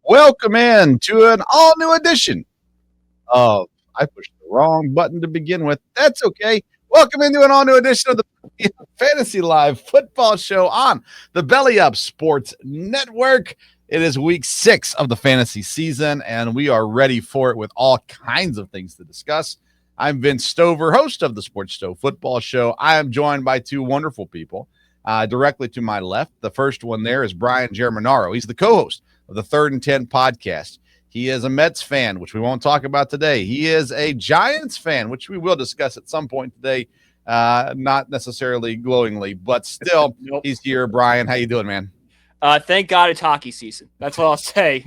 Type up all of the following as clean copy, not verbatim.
Welcome in to an all-new edition of I pushed the wrong button to begin with. That's okay. Welcome into an all-new edition of the Fantasy Live Football Show on the Belly Up Sports Network. It is week 6 of the fantasy season, and we are ready for it with all kinds of things to discuss. I'm Vince Stover, host of the Sports Stove Football Show. I am joined by two wonderful people. Directly to my left, the first one there is Brian Germinaro. He's the co-host of the 3rd and 10 podcast. He is a Mets fan, which we won't talk about today. He is a Giants fan, which we will discuss at some point today. Not necessarily glowingly, but still, Nope. He's here. Brian, how you doing, man? Thank God it's hockey season. That's all I'll say.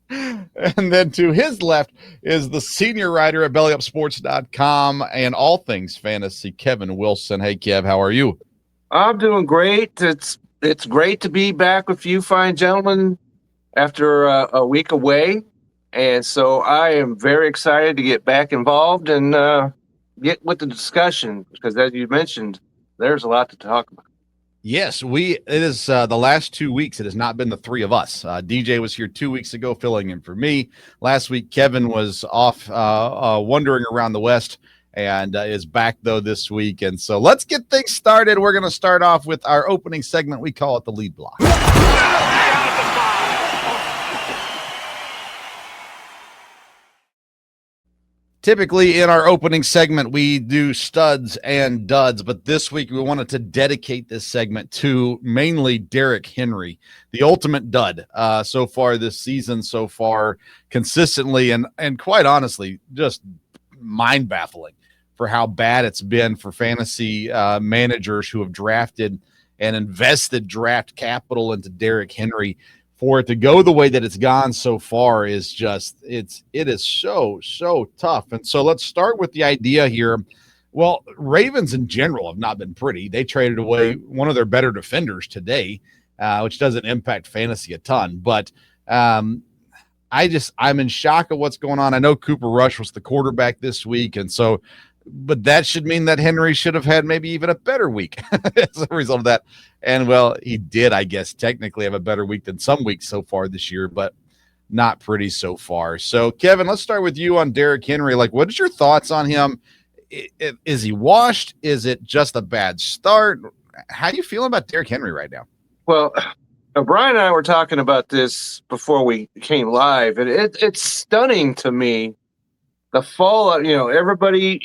And then to his left is the senior writer at bellyupsports.com and all things fantasy, Kevin Wilson. Hey, Kev, how are you? I'm doing great. It's great to be back with you fine gentlemen after a week away. And so I am very excited to get back involved and get with the discussion because, as you mentioned, there's a lot to talk about. Yes, it is the last 2 weeks. It has not been the three of us. DJ was here 2 weeks ago filling in for me. Last week, Kevin was off wandering around the West and is back, though, this week. And so let's get things started. We're going to start off with our opening segment. We call it the lead block. Typically, in our opening segment, we do studs and duds, but this week we wanted to dedicate this segment to mainly Derrick Henry, the ultimate dud so far this season, so far consistently, and quite honestly, just mind-baffling for how bad it's been for fantasy managers who have drafted and invested draft capital into Derrick Henry. For it to go the way that it's gone so far is just it is so tough. And so let's start with the idea here. Well, Ravens in general have not been pretty. They traded away one of their better defenders today, which doesn't impact fantasy a ton. But I'm in shock of what's going on. I know Cooper Rush was the quarterback this week, and so but that should mean that Henry should have had maybe even a better week as a result of that. And, well, he did, I guess, technically have a better week than some weeks so far this year, but not pretty so far. So, Kevin, let's start with you on Derrick Henry. Like, what is your thoughts on him? Is he washed? Is it just a bad start? How do you feel about Derrick Henry right now? Well, Brian and I were talking about this before we came live, and it's stunning to me. The fallout, everybody,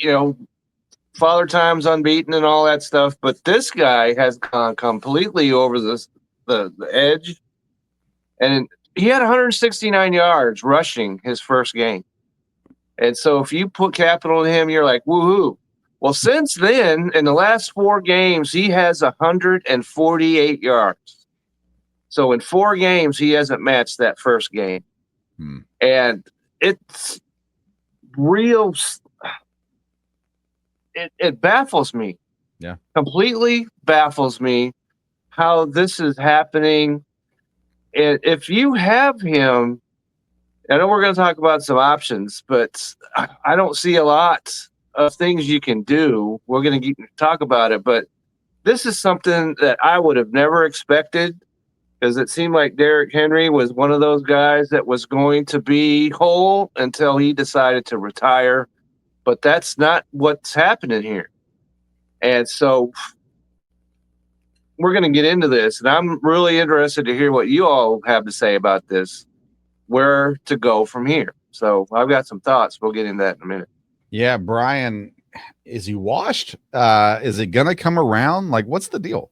Father Time's unbeaten and all that stuff, but this guy has gone completely over the edge, and he had 169 yards rushing his first game. And so if you put capital in him, you're like, woohoo. Well, since then, in the last 4 games, he has 148 yards. So in 4 games, he hasn't matched that first game. And it's real. It baffles me. Yeah, completely baffles me how this is happening. And if you have him, I know we're going to talk about some options, but I don't see a lot of things you can do. We're going to talk about it, but this is something that I would have never expected, because it seemed like Derrick Henry was one of those guys that was going to be whole until he decided to retire. But that's not what's happening here. And so we're going to get into this, and I'm really interested to hear what you all have to say about this, where to go from here. So I've got some thoughts. We'll get into that in a minute. Yeah, Brian, is he washed? Is it going to come around? Like, what's the deal?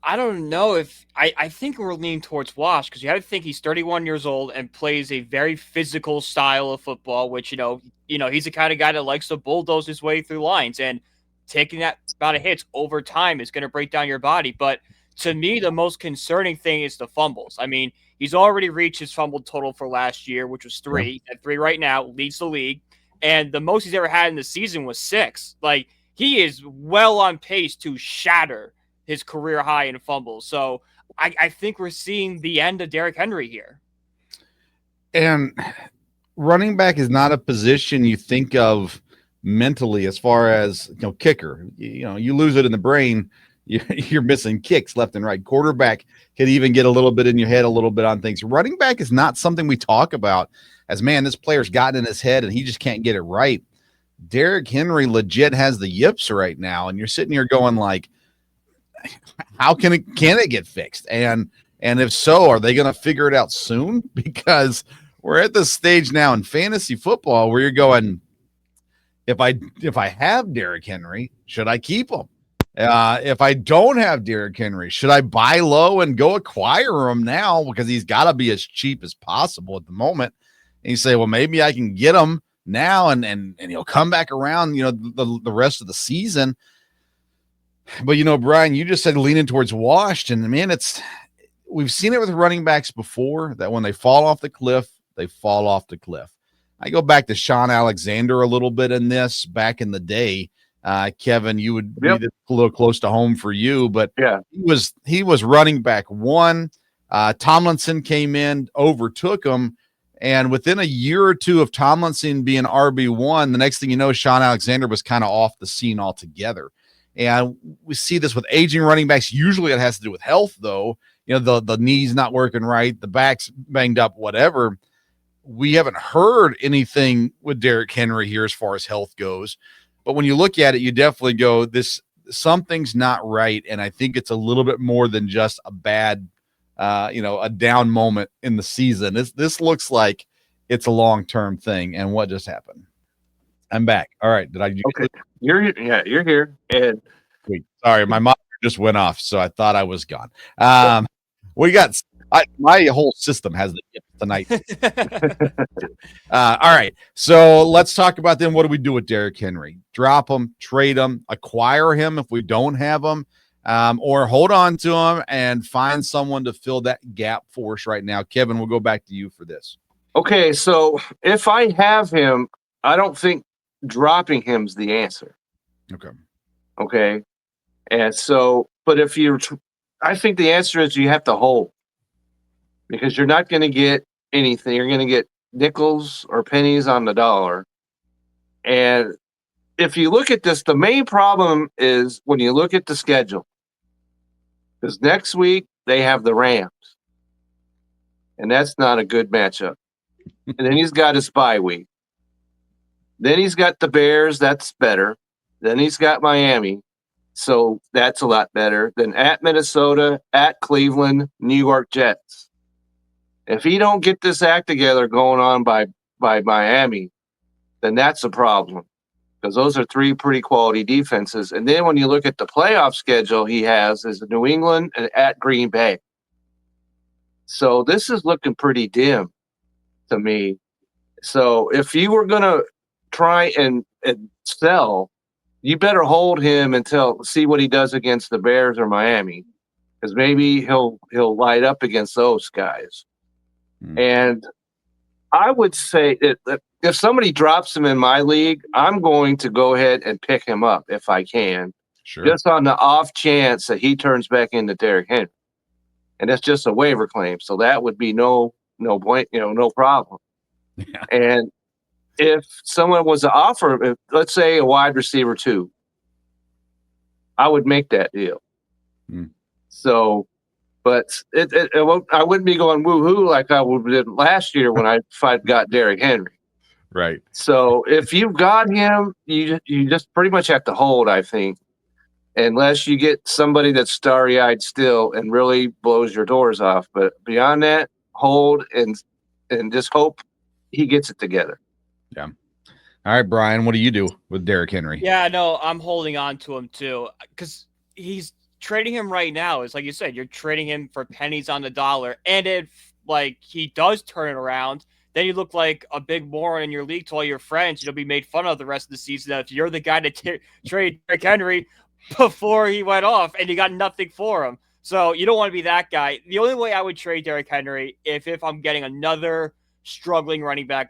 I don't know if I think we're leaning towards wash, because you have to think he's 31 years old and plays a very physical style of football, which, he's the kind of guy that likes to bulldoze his way through lines, and taking that amount of hits over time is going to break down your body. But to me, the most concerning thing is the fumbles. I mean, he's already reached his fumble total for last year, which was 3. At 3 right now, leads the league. And the most he's ever had in the season was 6. Like, he is well on pace to shatter his career high in fumbles. So I think we're seeing the end of Derrick Henry here. And running back is not a position you think of mentally as far as, kicker. You lose it in the brain. you're missing kicks left and right. Quarterback could even get a little bit in your head, a little bit on things. Running back is not something we talk about as, man, this player's gotten in his head and he just can't get it right. Derrick Henry legit has the yips right now, and you're sitting here going like, how can it get fixed? And if so, are they going to figure it out soon? Because we're at this stage now in fantasy football where you're going, if I have Derrick Henry, should I keep him? If I don't have Derrick Henry, should I buy low and go acquire him now because he's got to be as cheap as possible at the moment? And you say, well, maybe I can get him now and he'll come back around, the rest of the season. But, Brian, you just said leaning towards washed, and man, we've seen it with running backs before that when they fall off the cliff, they fall off the cliff. I go back to Sean Alexander a little bit in this back in the day. Kevin, you would be a little close to home for you, but yeah, he was running back one. Tomlinson came in, overtook him, and within a year or two of Tomlinson being RB1, the next thing you know, Sean Alexander was kind of off the scene altogether. And we see this with aging running backs. Usually it has to do with health, though. The knee's not working right, the back's banged up, whatever. We haven't heard anything with Derrick Henry here as far as health goes. But when you look at it, you definitely go, something's not right. And I think it's a little bit more than just a bad, a down moment in the season. This looks like it's a long-term thing. And what just happened? I'm back. All right. Did I? Okay. You're here. And wait, sorry, my monitor just went off, so I thought I was gone. We got my whole system has the tonight. All right. So let's talk about then. What do we do with Derrick Henry? Drop him, trade him, acquire him if we don't have him, or hold on to him and find someone to fill that gap for us right now. Kevin, we'll go back to you for this. Okay. So if I have him, I don't think dropping him's the answer. Okay. And so, but if I think the answer is you have to hold, because you're not going to get anything. You're going to get nickels or pennies on the dollar. And if you look at this, the main problem is when you look at the schedule, because next week they have the Rams, and that's not a good matchup. And then he's got his bye week. Then he's got the Bears. That's better. Then he's got Miami. So that's a lot better. Then at Minnesota, at Cleveland, New York Jets. If he don't get this act together going on by Miami, then that's a problem, because those are three pretty quality defenses. And then when you look at the playoff schedule he has is New England and at Green Bay. So this is looking pretty dim to me. So if you were going to try and sell, you better hold him until see what he does against the Bears or Miami, because maybe he'll light up against those guys. And I would say if somebody drops him in my league, I'm going to go ahead and pick him up if I can, just on the off chance that he turns back into Derrick Henry, and that's just a waiver claim. So that would be no point, no problem. Yeah. And if someone was to offer, let's say a wide receiver 2, I would make that deal. So, but I wouldn't be going woohoo like I did last year when I got Derrick Henry. Right. So if you've got him, you just pretty much have to hold, I think, unless you get somebody that's starry-eyed still and really blows your doors off. But beyond that, hold and just hope he gets it together. Yeah. All right, Brian, what do you do with Derrick Henry? Yeah, no, I'm holding on to him too, because he's trading him right now. Is like you said, you're trading him for pennies on the dollar. And if he does turn it around, then you look like a big moron in your league to all your friends. You'll be made fun of the rest of the season if you're the guy to trade Derrick Henry before he went off and you got nothing for him. So you don't want to be that guy. The only way I would trade Derrick Henry if I'm getting another struggling running back,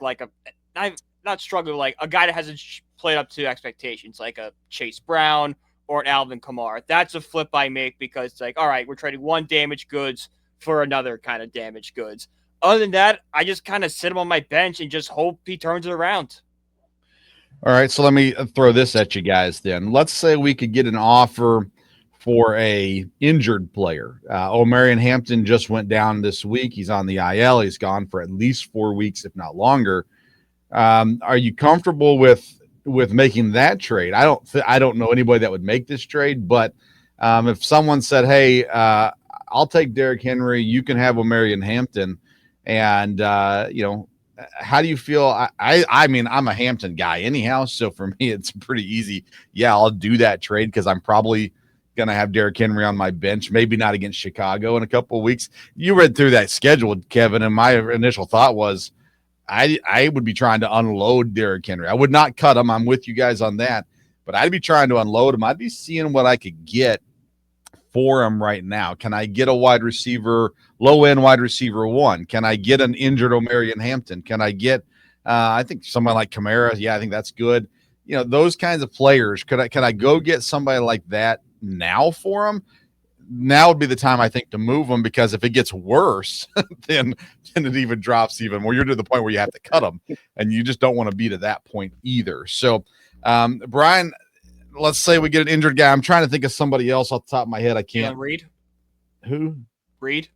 not struggling, like a guy that hasn't played up to expectations, like a Chase Brown or an Alvin Kamara. That's a flip I make, because it's like, all right, we're trading one damaged goods for another kind of damaged goods. Other than that, I just kind of sit him on my bench and just hope he turns it around. All right, so let me throw this at you guys then. Let's say we could get an offer for a injured player. O'Marion Hampton just went down this week. He's on the IL. He's gone for at least 4 weeks, if not longer. Are you comfortable with making that trade? I don't know anybody that would make this trade, but if someone said, "Hey, I'll take Derrick Henry, you can have O'Marion Hampton," and how do you feel? I mean, I'm a Hampton guy anyhow, so for me, it's pretty easy. Yeah, I'll do that trade because I'm probably going to have Derrick Henry on my bench, maybe not against Chicago in a couple of weeks. You read through that schedule, Kevin, and my initial thought was I would be trying to unload Derrick Henry. I would not cut him. I'm with you guys on that, but I'd be trying to unload him. I'd be seeing what I could get for him right now. Can I get a wide receiver, low-end wide receiver 1? Can I get an injured O'Marion Hampton? Can I get I think someone like Kamara? Yeah, I think that's good. Those kinds of players. Can I go get somebody like that now for him? Now would be the time, I think, to move them, because if it gets worse, then it even drops even more. You're to the point where you have to cut them, and you just don't want to be to that point either. So, Brian, let's say we get an injured guy. I'm trying to think of somebody else off the top of my head. I can't. Reed. Who? Reed.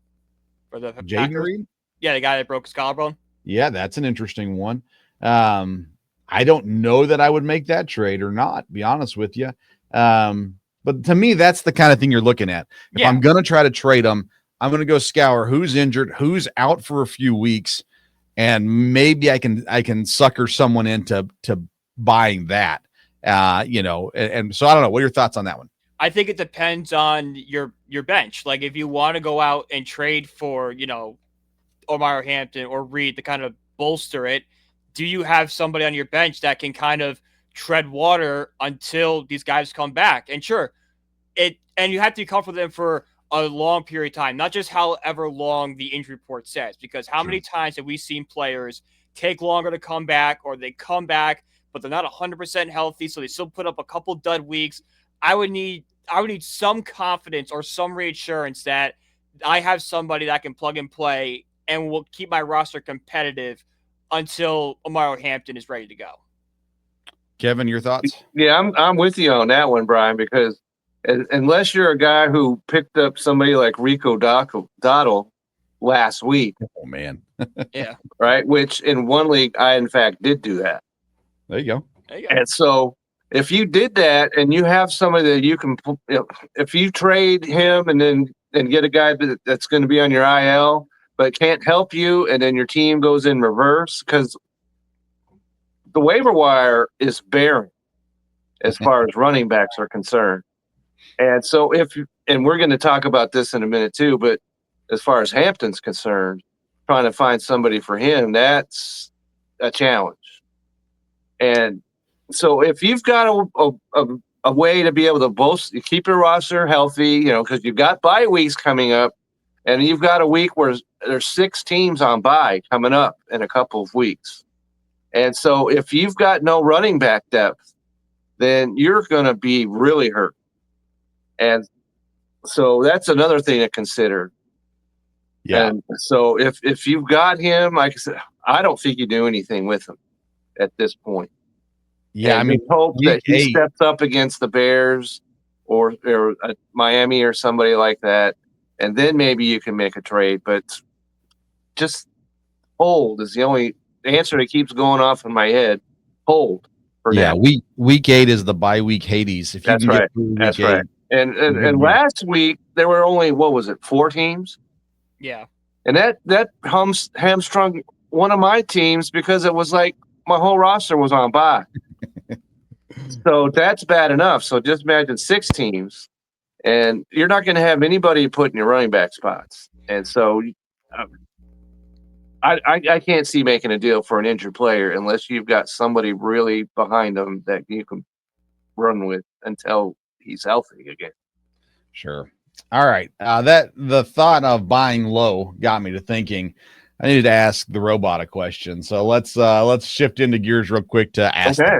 For the Jaden Reed? Yeah, the guy that broke his collarbone. Yeah, that's an interesting one. I don't know that I would make that trade or not, be honest with you. But to me, that's the kind of thing you're looking at. If I'm going to try to trade them, I'm going to go scour who's injured, who's out for a few weeks, and maybe I can sucker someone into buying that. And so I don't know. What are your thoughts on that one? I think it depends on your bench. Like, if you want to go out and trade for, O'Marion Hampton or Reed to kind of bolster it, do you have somebody on your bench that can kind of tread water until these guys come back? And sure, and you have to be comfortable with them for a long period of time, not just however long the injury report says, because how many times have we seen players take longer to come back, or they come back, but they're not 100% healthy, so they still put up a couple dud weeks. I would need some confidence or some reassurance that I have somebody that can plug and play and will keep my roster competitive until O'Marion Hampton is ready to go. Kevin, your thoughts? Yeah, I'm with you on that one, Brian, because unless you're a guy who picked up somebody like Rico Dottle last week. Oh, man. Yeah. Right, which in one league, I, in fact, did do that. There you go. And so if you did that and you have somebody that you can, if you trade him and get a guy that's going to be on your IL but can't help you, and then your team goes in reverse, because the waiver wire is barren as far as running backs are concerned. And so and we're going to talk about this in a minute too, but as far as Hampton's concerned, trying to find somebody for him, that's a challenge. And so if you've got a way to be able to both keep your roster healthy, because you've got bye weeks coming up, and you've got a week where there's 6 teams on bye coming up in a couple of weeks. And so if you've got no running back depth, then you're going to be really hurt. And so that's another thing to consider. Yeah. And so if you've got him, like I said, I don't think you do anything with him at this point. Yeah, and hope that he steps up against the Bears or Miami or somebody like that, and then maybe you can make a trade. But just hold is the only answer that keeps going off in my head. Hold for now. Week 8 is the bye week Hades. If you That's can right. get through That's week 8. right. And last week there were only 4 teams. Yeah. And that hamstrung one of my teams because it was like my whole roster was on bye. So that's bad enough. So just imagine 6 teams, and you're not going to have anybody put in your running back spots. And so I can't see making a deal for an injured player unless you've got somebody really behind them that you can run with until he's healthy again. Sure. All right. The thought of buying low got me to thinking I needed to ask the robot a question. So let's shift into gears real quick to ask. Okay.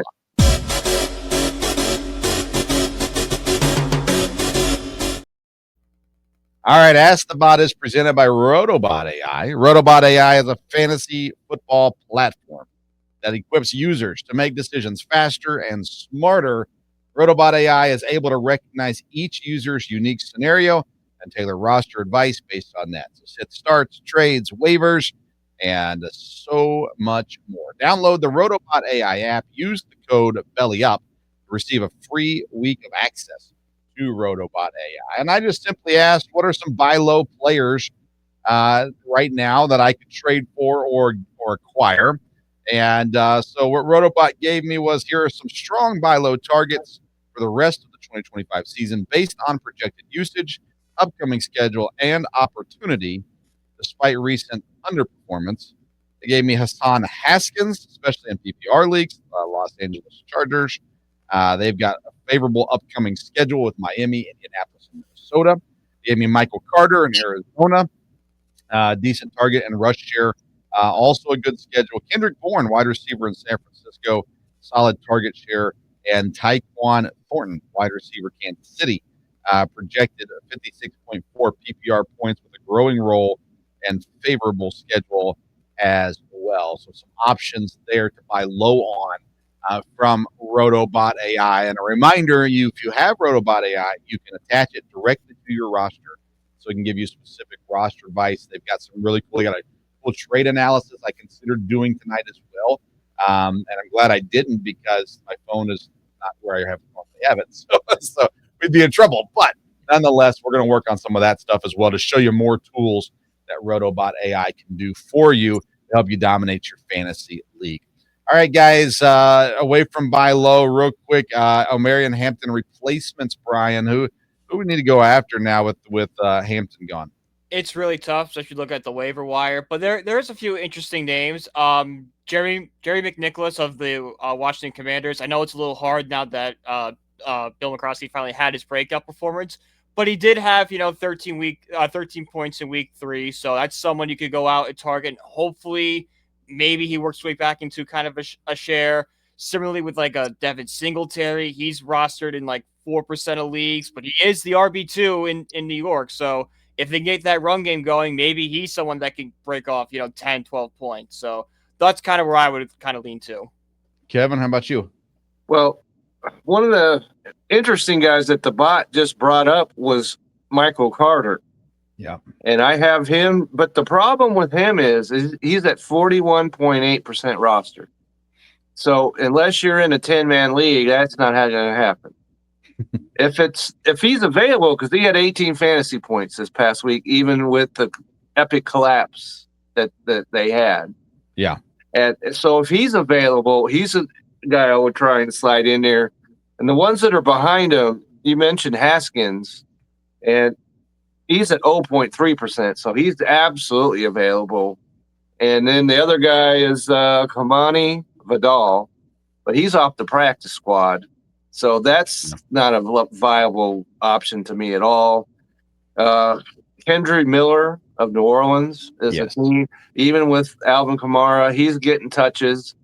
All right, Ask the Bot is presented by Rotobot AI. Rotobot AI is a fantasy football platform that equips users to make decisions faster and smarter Rotobot AI is able to recognize each user's unique scenario and tailor roster advice based on that. So sit starts, trades, waivers, and so much more. Download the Rotobot AI app. Use the code BELLYUP to receive a free week of access to Rotobot AI. And I just simply asked, what are some buy low players right now that I could trade for or acquire? And so what Rotobot gave me was, here are some strong buy low targets for the rest of the 2025 season based on projected usage, upcoming schedule, and opportunity despite recent underperformance. They gave me Hassan Haskins, especially in PPR leagues, Los Angeles Chargers. They've got a favorable upcoming schedule with Miami, Indianapolis, and Minnesota. They gave me Michael Carter in Arizona. Decent target and rush share. Also a good schedule. Kendrick Bourne, wide receiver in San Francisco, solid target share. And Tyquan Thornton, wide receiver, Kansas City, projected 56.4 PPR points with a growing role and favorable schedule as well. So some options there to buy low on from Rotobot AI. And a reminder, if you have Rotobot AI, you can attach it directly to your roster so it can give you specific roster advice. They've got some really cool, they got a cool trade analysis I considered doing tonight as well. And I'm glad I didn't, because my phone is not where I normally have it. So we'd be in trouble. But nonetheless, we're going to work on some of that stuff as well to show you more tools that Rotobot AI can do for you to help you dominate your fantasy league. All right, guys, away from buy low, real quick, Omarion Hampton replacements, Brian. Who we need to go after now with Hampton gone? It's really tough, especially look at the waiver wire. But there's a few interesting names. Jerry McNicholas of the Washington Commanders. I know it's a little hard now that Bill McCroskey finally had his breakout performance, but he did have 13 points in week 3. So that's someone you could go out and target. Hopefully, maybe he works his way back into kind of a share. Similarly with like a Devin Singletary, he's rostered in like 4% of leagues, but he is the RB2 in New York. So if they get that run game going, maybe he's someone that can break off, 10, 12 points. So that's kind of where I would kind of lean to. Kevin, how about you? Well, one of the interesting guys that the bot just brought up was Michael Carter. Yeah. And I have him, but the problem with him is he's at 41.8% roster. So unless you're in a 10-man league, that's not going to happen. If he's available, because he had 18 fantasy points this past week, even with the epic collapse that they had. Yeah. And so if he's available, he's a guy I would try and slide in there. And the ones that are behind him, you mentioned Haskins, and he's at 0.3%, so he's absolutely available. And then the other guy is Kamani Vidal, but he's off the practice squad. So that's not a viable option to me at all. Kendrick Miller of New Orleans is a team. Even with Alvin Kamara, he's getting touches.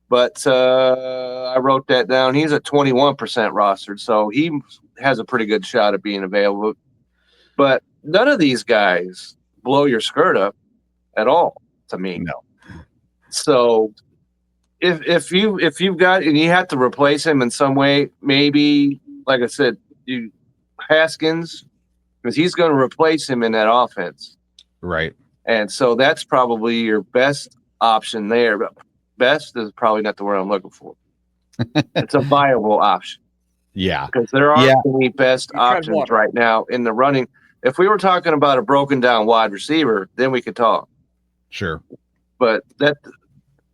But I wrote that down. He's at 21% rostered, so he has a pretty good shot at being available. But none of these guys blow your skirt up at all to me. No. So if you've got, and you have to replace him in some way, maybe, like I said, Haskins, because he's going to replace him in that offense. Right. And so that's probably your best option there. But best is probably not the word I'm looking for. It's a viable option. Yeah. Because there aren't any best options right now in the running. If we were talking about a broken down wide receiver, then we could talk. Sure. But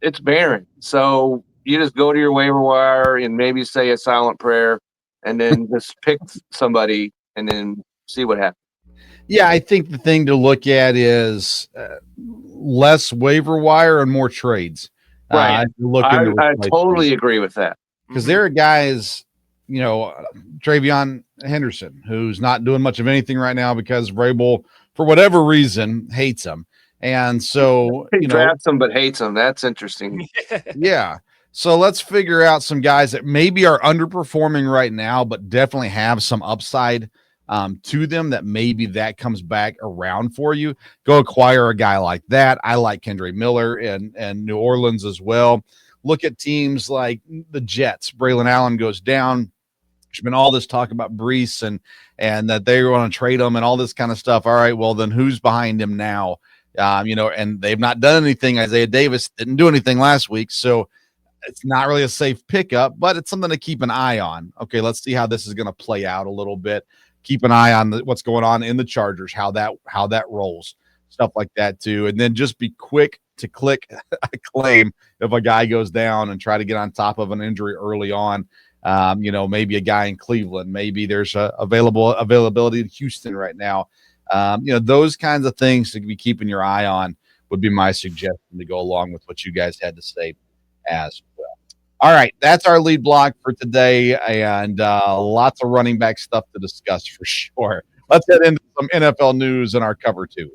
it's barren. So you just go to your waiver wire and maybe say a silent prayer and then just pick somebody and then see what happens. Yeah, I think the thing to look at is less waiver wire and more trades. Right. I totally agree with that. Because there are guys, Travion Henderson, who's not doing much of anything right now because Vrabel, for whatever reason, hates him. And so he drafts him but hates him. That's interesting. Yeah. So let's figure out some guys that maybe are underperforming right now, but definitely have some upside to them, that maybe that comes back around for you. Go acquire a guy like that. I like Kendrick Miller and New Orleans as well. Look at teams like the Jets. Braylon Allen goes down. There's been all this talk about Brees and that they want to trade him and all this kind of stuff. All right, well, then who's behind him now? And they've not done anything. Isaiah Davis didn't do anything last week, so it's not really a safe pickup, but it's something to keep an eye on. Okay, let's see how this is going to play out a little bit. Keep an eye on what's going on in the Chargers, how that rolls, stuff like that too. And then just be quick to click a claim if a guy goes down and try to get on top of an injury early on. Maybe a guy in Cleveland, maybe there's availability in Houston right now. Those kinds of things to be keeping your eye on would be my suggestion to go along with what you guys had to say as well. All right, that's our lead block for today, and lots of running back stuff to discuss for sure. Let's head into some NFL news in our cover two.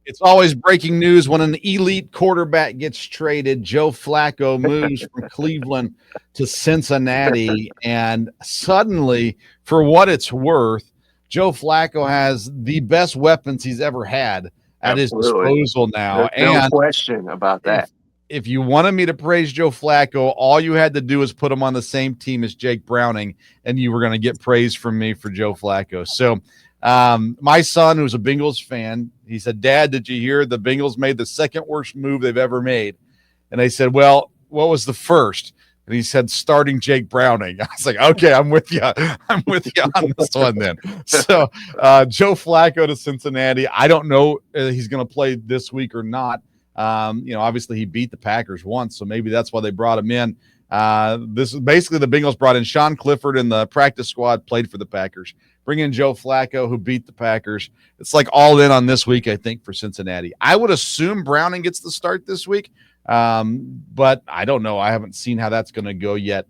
It's always breaking news when an elite quarterback gets traded. Joe Flacco moves from Cleveland to Cincinnati, and suddenly, for what it's worth, Joe Flacco has the best weapons he's ever had at his disposal now. There's no question about that. If you wanted me to praise Joe Flacco, all you had to do is put him on the same team as Jake Browning, and you were going to get praise from me for Joe Flacco. So my son, who's a Bengals fan, he said, "Dad, did you hear the Bengals made the second worst move they've ever made?" And I said, "Well, what was the first?" And he said, "Starting Jake Browning." I was like, "Okay, I'm with you. I'm with you on this one then." So Joe Flacco to Cincinnati. I don't know if he's going to play this week or not. Obviously he beat the Packers once, so maybe that's why they brought him in. This is basically the Bengals brought in Sean Clifford in the practice squad, played for the Packers. Bring in Joe Flacco, who beat the Packers. It's like all in on this week, I think, for Cincinnati. I would assume Browning gets the start this week, but I don't know. I haven't seen how that's going to go yet.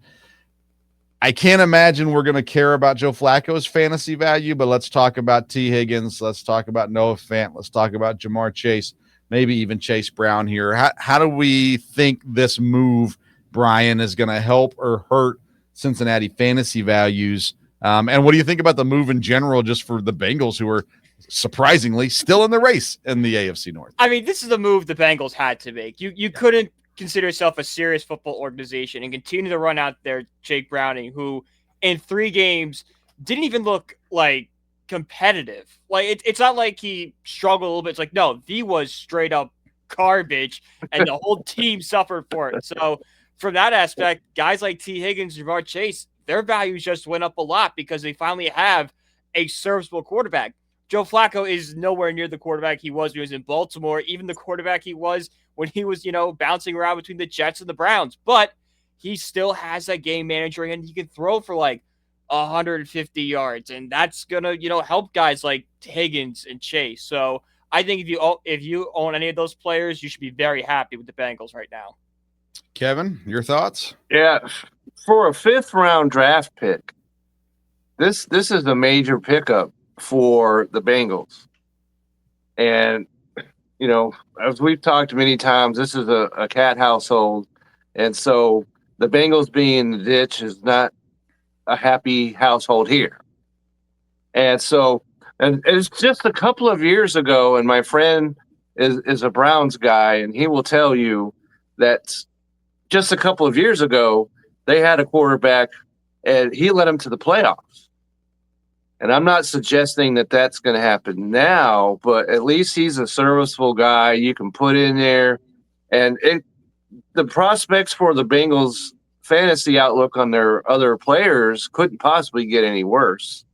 I can't imagine we're going to care about Joe Flacco's fantasy value, but let's talk about T. Higgins. Let's talk about Noah Fant. Let's talk about Jamar Chase, maybe even Chase Brown here. How do we think this move, Brian, is going to help or hurt Cincinnati fantasy values? And what do you think about the move in general, just for the Bengals, who are surprisingly still in the race in the AFC North? I mean, this is the move the Bengals had to make. You couldn't consider yourself a serious football organization and continue to run out there Jake Browning, who in 3 games didn't even look like competitive. Like it's not like he struggled a little bit. It's like, no, he was straight up garbage, and the whole team suffered for it. So from that aspect, guys like T. Higgins, Jamar Chase, their values just went up a lot because they finally have a serviceable quarterback. Joe Flacco is nowhere near the quarterback he was when he was in Baltimore, even the quarterback he was when he was, bouncing around between the Jets and the Browns. But he still has that game manager, and he can throw for like 150 yards, and that's gonna, help guys like Higgins and Chase. So I think if you own any of those players, you should be very happy with the Bengals right now. Kevin, your thoughts? Yeah, for a 5th-round draft pick, this is a major pickup for the Bengals. And, as we've talked many times, this is a cat household. And so the Bengals being in the ditch is not a happy household here. And so, and it's just a couple of years ago, and my friend is a Browns guy, and he will tell you that just a couple of years ago, they had a quarterback, and he led them to the playoffs. And I'm not suggesting that that's going to happen now, but at least he's a serviceable guy you can put in there. And the prospects for the Bengals fantasy outlook on their other players couldn't possibly get any worse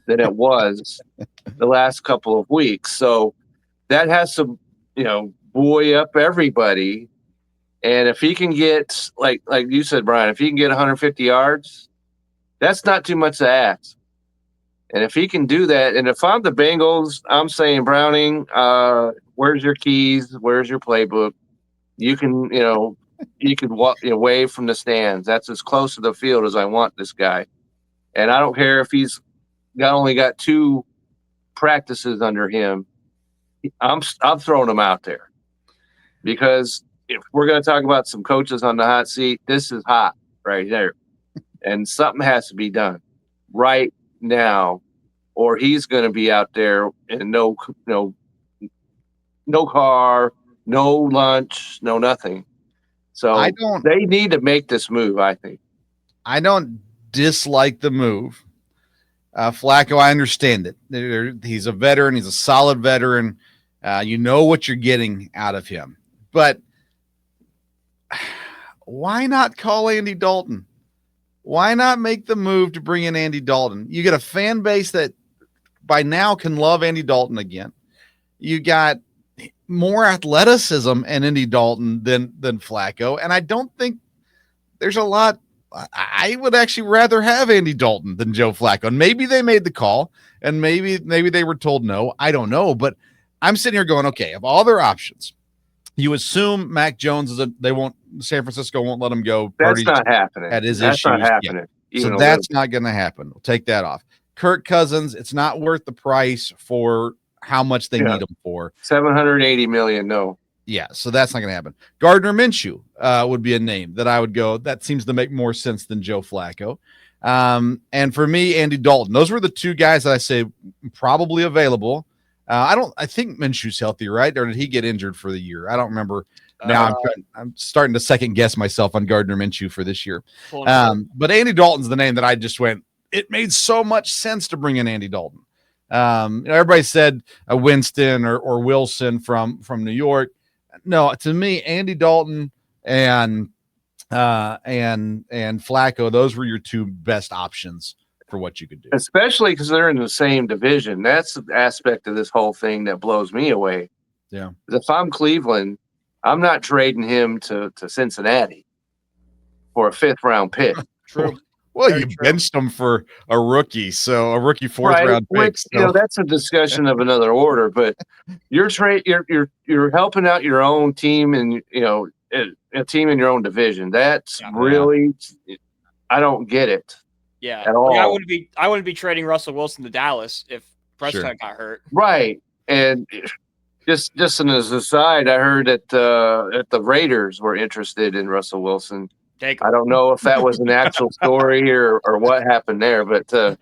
than it was the last couple of weeks. So that has to, buoy up everybody. And if he can get, like you said, Brian, if he can get 150 yards, that's not too much to ask. And if he can do that, and if I'm the Bengals, I'm saying, Browning, where's your keys? Where's your playbook? You can, you could walk away from the stands. That's as close to the field as I want this guy. And I don't care if he's only got 2 practices under him. I'm throwing him out there, because if we're going to talk about some coaches on the hot seat, this is hot right there, and something has to be done right now, or he's going to be out there in no car, no lunch, no nothing. So they need to make this move, I think. I don't dislike the move. Flacco, I understand it. He's a veteran. He's a solid veteran. You know what you're getting out of him. But why not call Andy Dalton? Why not make the move to bring in Andy Dalton? You get a fan base that by now can love Andy Dalton again. You got more athleticism in Andy Dalton than Flacco. And I don't think there's a lot. I would actually rather have Andy Dalton than Joe Flacco. And maybe they made the call and maybe they were told no. I don't know. But I'm sitting here going, okay, of all their options, you assume Mac Jones San Francisco won't let him go. That's not happening. That's not happening. So that's not going to happen. We'll take that off. Kirk Cousins, it's not worth the price for how much they need him for. $780 million, no. Yeah, so that's not going to happen. Gardner Minshew would be a name that I would go. That seems to make more sense than Joe Flacco. And for me, Andy Dalton. Those were the two guys that I say probably available. I think Minshew's healthy, right? Or did he get injured for the year? I don't remember. Now I'm starting to second guess myself on Gardner Minshew for this year. But Andy Dalton's the name that I just went. It made so much sense to bring in Andy Dalton. Everybody said a Winston or Wilson from New York. No, to me, Andy Dalton and Flacco, those were your two best options for what you could do. Especially because they're in the same division. That's the aspect of this whole thing that blows me away. Yeah. If I'm Cleveland, I'm not trading him to Cincinnati for a 5th-round pick. True. Well, you benched him for a rookie, so a rookie 4th-round pick. So. That's a discussion of another order. But you're helping out your own team, and a team in your own division. That's really, I don't get it. Yeah, at all. I wouldn't be trading Russell Wilson to Dallas if Prescott got hurt. Right, and just as an aside, I heard that the Raiders were interested in Russell Wilson. I don't know if that was an actual story or what happened there, but so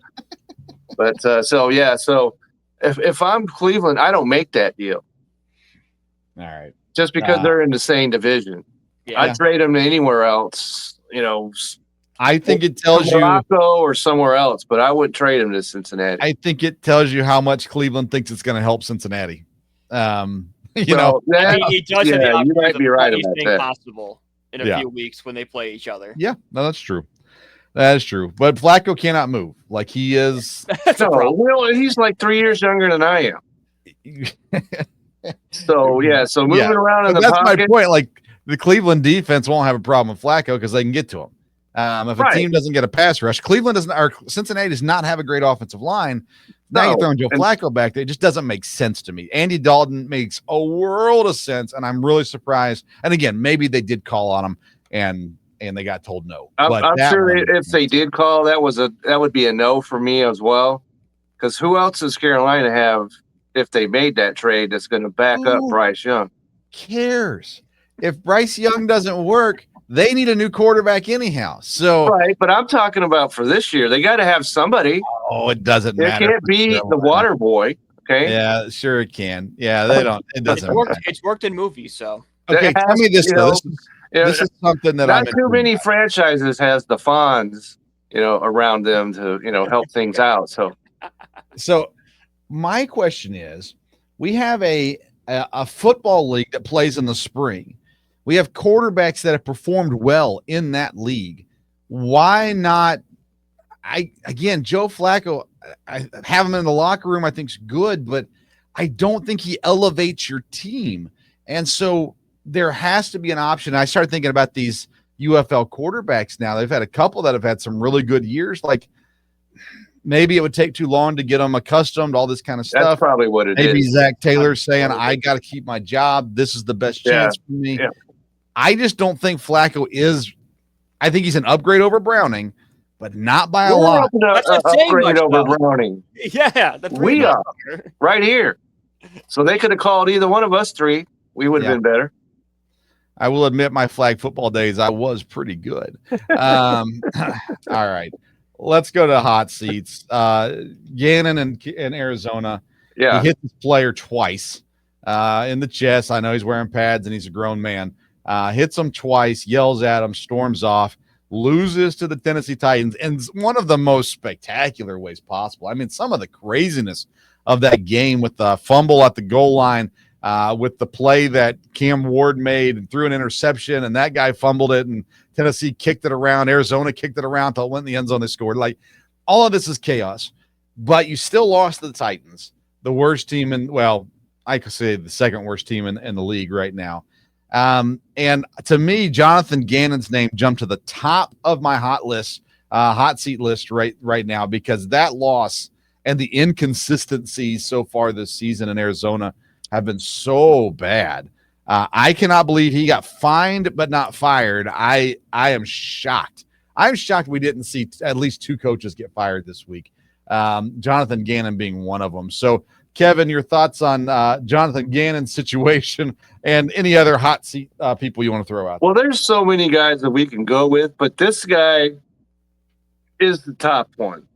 if I'm Cleveland, I don't make that deal. All right, just because they're in the same division. Yeah. I'd trade them to anywhere else. I think it tells Morocco or somewhere else, but I wouldn't trade them to Cincinnati. I think it tells you how much Cleveland thinks it's going to help Cincinnati. He does have the you might be right about that. Possible. In a few weeks when they play each other. Yeah, no, that's true. That is true. But Flacco cannot move. Like he is. He's like 3 years younger than I am. So moving around in the pocket. That's my point. Like the Cleveland defense won't have a problem with Flacco because they can get to him. If a team doesn't get a pass rush, Cincinnati does not have a great offensive line. Now you're throwing Joe Flacco back there. It just doesn't make sense to me. Andy Dalton makes a world of sense, and I'm really surprised. And again, maybe they did call on him, and they got told no. I'm sure if they did call, that would be a no for me as well. Because who else does Carolina have if they made that trade that's going to back up Bryce Young? Cares if Bryce Young doesn't work? They need a new quarterback anyhow. So right, but I'm talking about for this year. They got to have somebody. Oh, it doesn't matter. It can't be the water boy. Okay. Yeah, sure it can. Yeah, they don't. It doesn't. It's worked in movies, so. Okay, tell me this though. This is something that not too many franchises has the Fonz, around them to help things out. So my question is, we have a football league that plays in the spring. We have quarterbacks that have performed well in that league. Why not? Joe Flacco, I have him in the locker room. I think is good, but I don't think he elevates your team. And so there has to be an option. I started thinking about these UFL quarterbacks now. They've had a couple that have had some really good years. Like maybe it would take too long to get them accustomed to all this kind of stuff. That's probably what it is. Maybe Zach Taylor saying, I got to keep my job. This is the best chance for me. Yeah. I just don't think Flacco is – I think he's an upgrade over Browning, but not by a lot. That's an upgrade over Browning. Yeah. We are right here. So they could have called either one of us three. We would have been better. I will admit my flag football days, I was pretty good. All right. Let's go to hot seats. Gannon in Arizona. Yeah. He hit this player twice. in the chest. I know he's wearing pads and he's a grown man. Hits him twice, yells at him, storms off, loses to the Tennessee Titans in one of the most spectacular ways possible. I mean, some of the craziness of that game with the fumble at the goal line, with the play that Cam Ward made and threw an interception, and that guy fumbled it, and Tennessee kicked it around. Arizona kicked it around until it went in the end zone. They scored. Like, all of this is chaos, but you still lost to the Titans, the worst team I could say the second worst team in the league right now. And to me, Jonathan Gannon's name jumped to the top of my hot seat list right now, because that loss and the inconsistencies so far this season in Arizona have been so bad. I cannot believe he got fined but not fired. I am shocked. I'm shocked we didn't see at least 2 coaches get fired this week. Jonathan Gannon being one of them. So, Kevin, your thoughts on Jonathan Gannon's situation and any other hot seat people you want to throw out? Well, there's so many guys that we can go with, but this guy is the top one.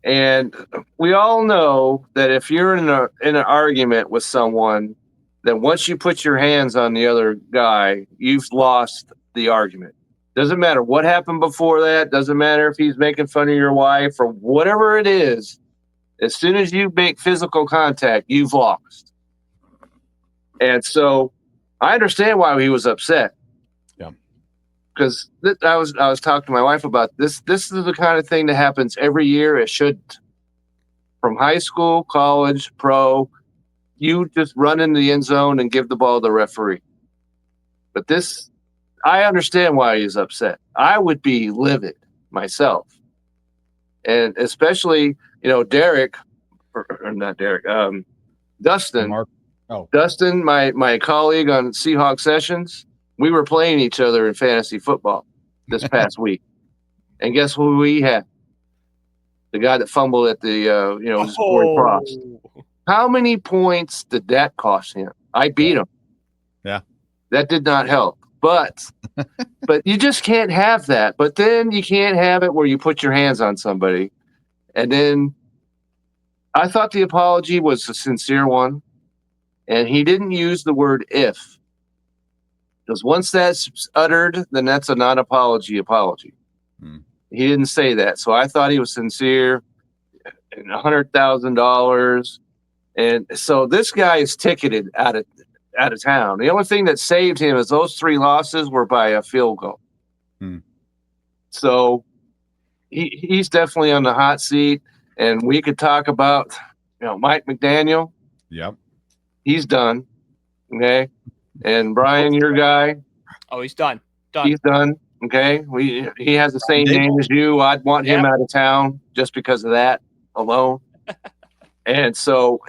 And we all know that if you're in an argument with someone, then once you put your hands on the other guy, you've lost the argument. Doesn't matter what happened before that. Doesn't matter if he's making fun of your wife or whatever it is. As soon as you make physical contact, you've lost. And so I understand why he was upset. Yeah. Because I was talking to my wife about this. This is the kind of thing that happens every year. It shouldn't. From high school, college, pro, you just run into the end zone and give the ball to the referee. But this, I understand why he's upset. I would be livid myself. And especially, Derrick, or not Derrick, Dustin. Dustin, my colleague on Seahawk Sessions, we were playing each other in fantasy football this past week. And guess who we had? The guy that fumbled at the, scoring cross. How many points did that cost him? I beat him. Yeah. That did not help. But you just can't have that. But then you can't have it where you put your hands on somebody. And then I thought the apology was a sincere one. And he didn't use the word if. Because once that's uttered, then that's a non-apology apology. He didn't say that. So I thought he was sincere. And $100,000. And so this guy is ticketed out of town. The only thing that saved him is those 3 losses were by a field goal. So he's definitely on the hot seat. And we could talk about, Mike McDaniel. Yep. He's done. Okay. And Brian, your guy. Oh, he's done. He's done. Okay. He has the same name as you. I'd want him out of town just because of that alone. And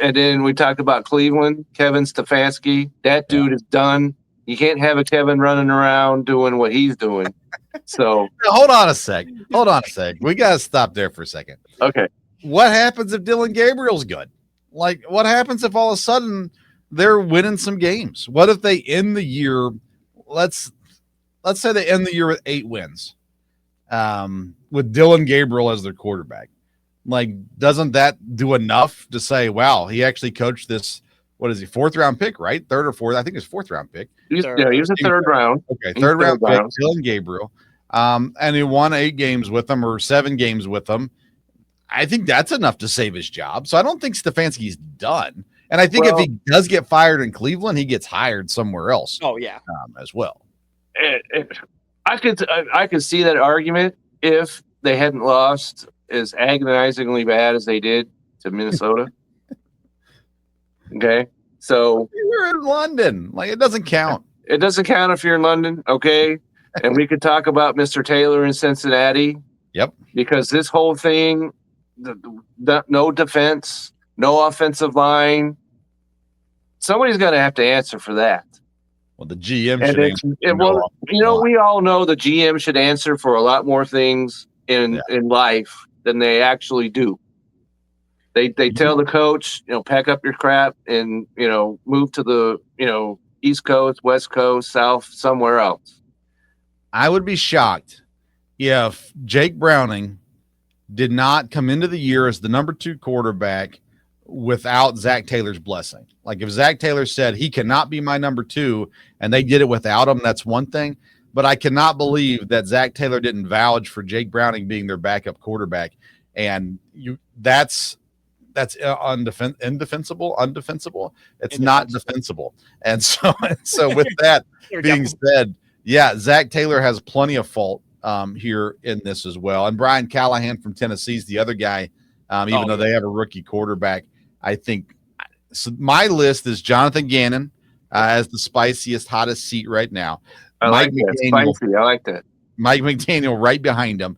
then we talked about Cleveland, Kevin Stefanski. That dude is done. You can't have a Kevin running around doing what he's doing. So hold on a sec. We got to stop there for a second. Okay. What happens if Dylan Gabriel's good? Like, what happens if all of a sudden they're winning some games? What if they end the year? Let's say they end the year with 8 wins, with Dylan Gabriel as their quarterback. Like, doesn't that do enough to say, wow, he actually coached this? What is he? 4th round pick, right? 3rd or 4th? I think it's 4th round pick. He was a 3rd round. Okay, 3rd round pick, Dylan Gabriel. And he won 8 games with them or 7 games with them. I think that's enough to save his job. So I don't think Stefanski's done. And I think if he does get fired in Cleveland, he gets hired somewhere else. Oh yeah, as well. I could see that argument if they hadn't lost as agonizingly bad as they did to Minnesota. Okay, so we're in London. Like, it doesn't count. It doesn't count if you're in London. Okay, and we could talk about Mr. Taylor in Cincinnati. Yep. Because this whole thing, no defense, no offensive line. Somebody's going to have to answer for that. Well, the GM should answer. We all know the GM should answer for a lot more things in life than they actually do. They tell the coach, pack up your crap and, move to the, East Coast, West Coast, South, somewhere else. I would be shocked if Jake Browning did not come into the year as the number 2 quarterback without Zach Taylor's blessing. Like if Zach Taylor said he cannot be my number 2 and they did it without him, that's one thing. But I cannot believe that Zach Taylor didn't vouch for Jake Browning being their backup quarterback. And that's undefensible. It's not defensible. And so with that being said, yeah, Zach Taylor has plenty of fault here in this as well. And Brian Callahan from Tennessee is the other guy, even though they have a rookie quarterback. I think so. My list is Jonathan Gannon as the spiciest, hottest seat right now. I like that. Mike McDaniel right behind him.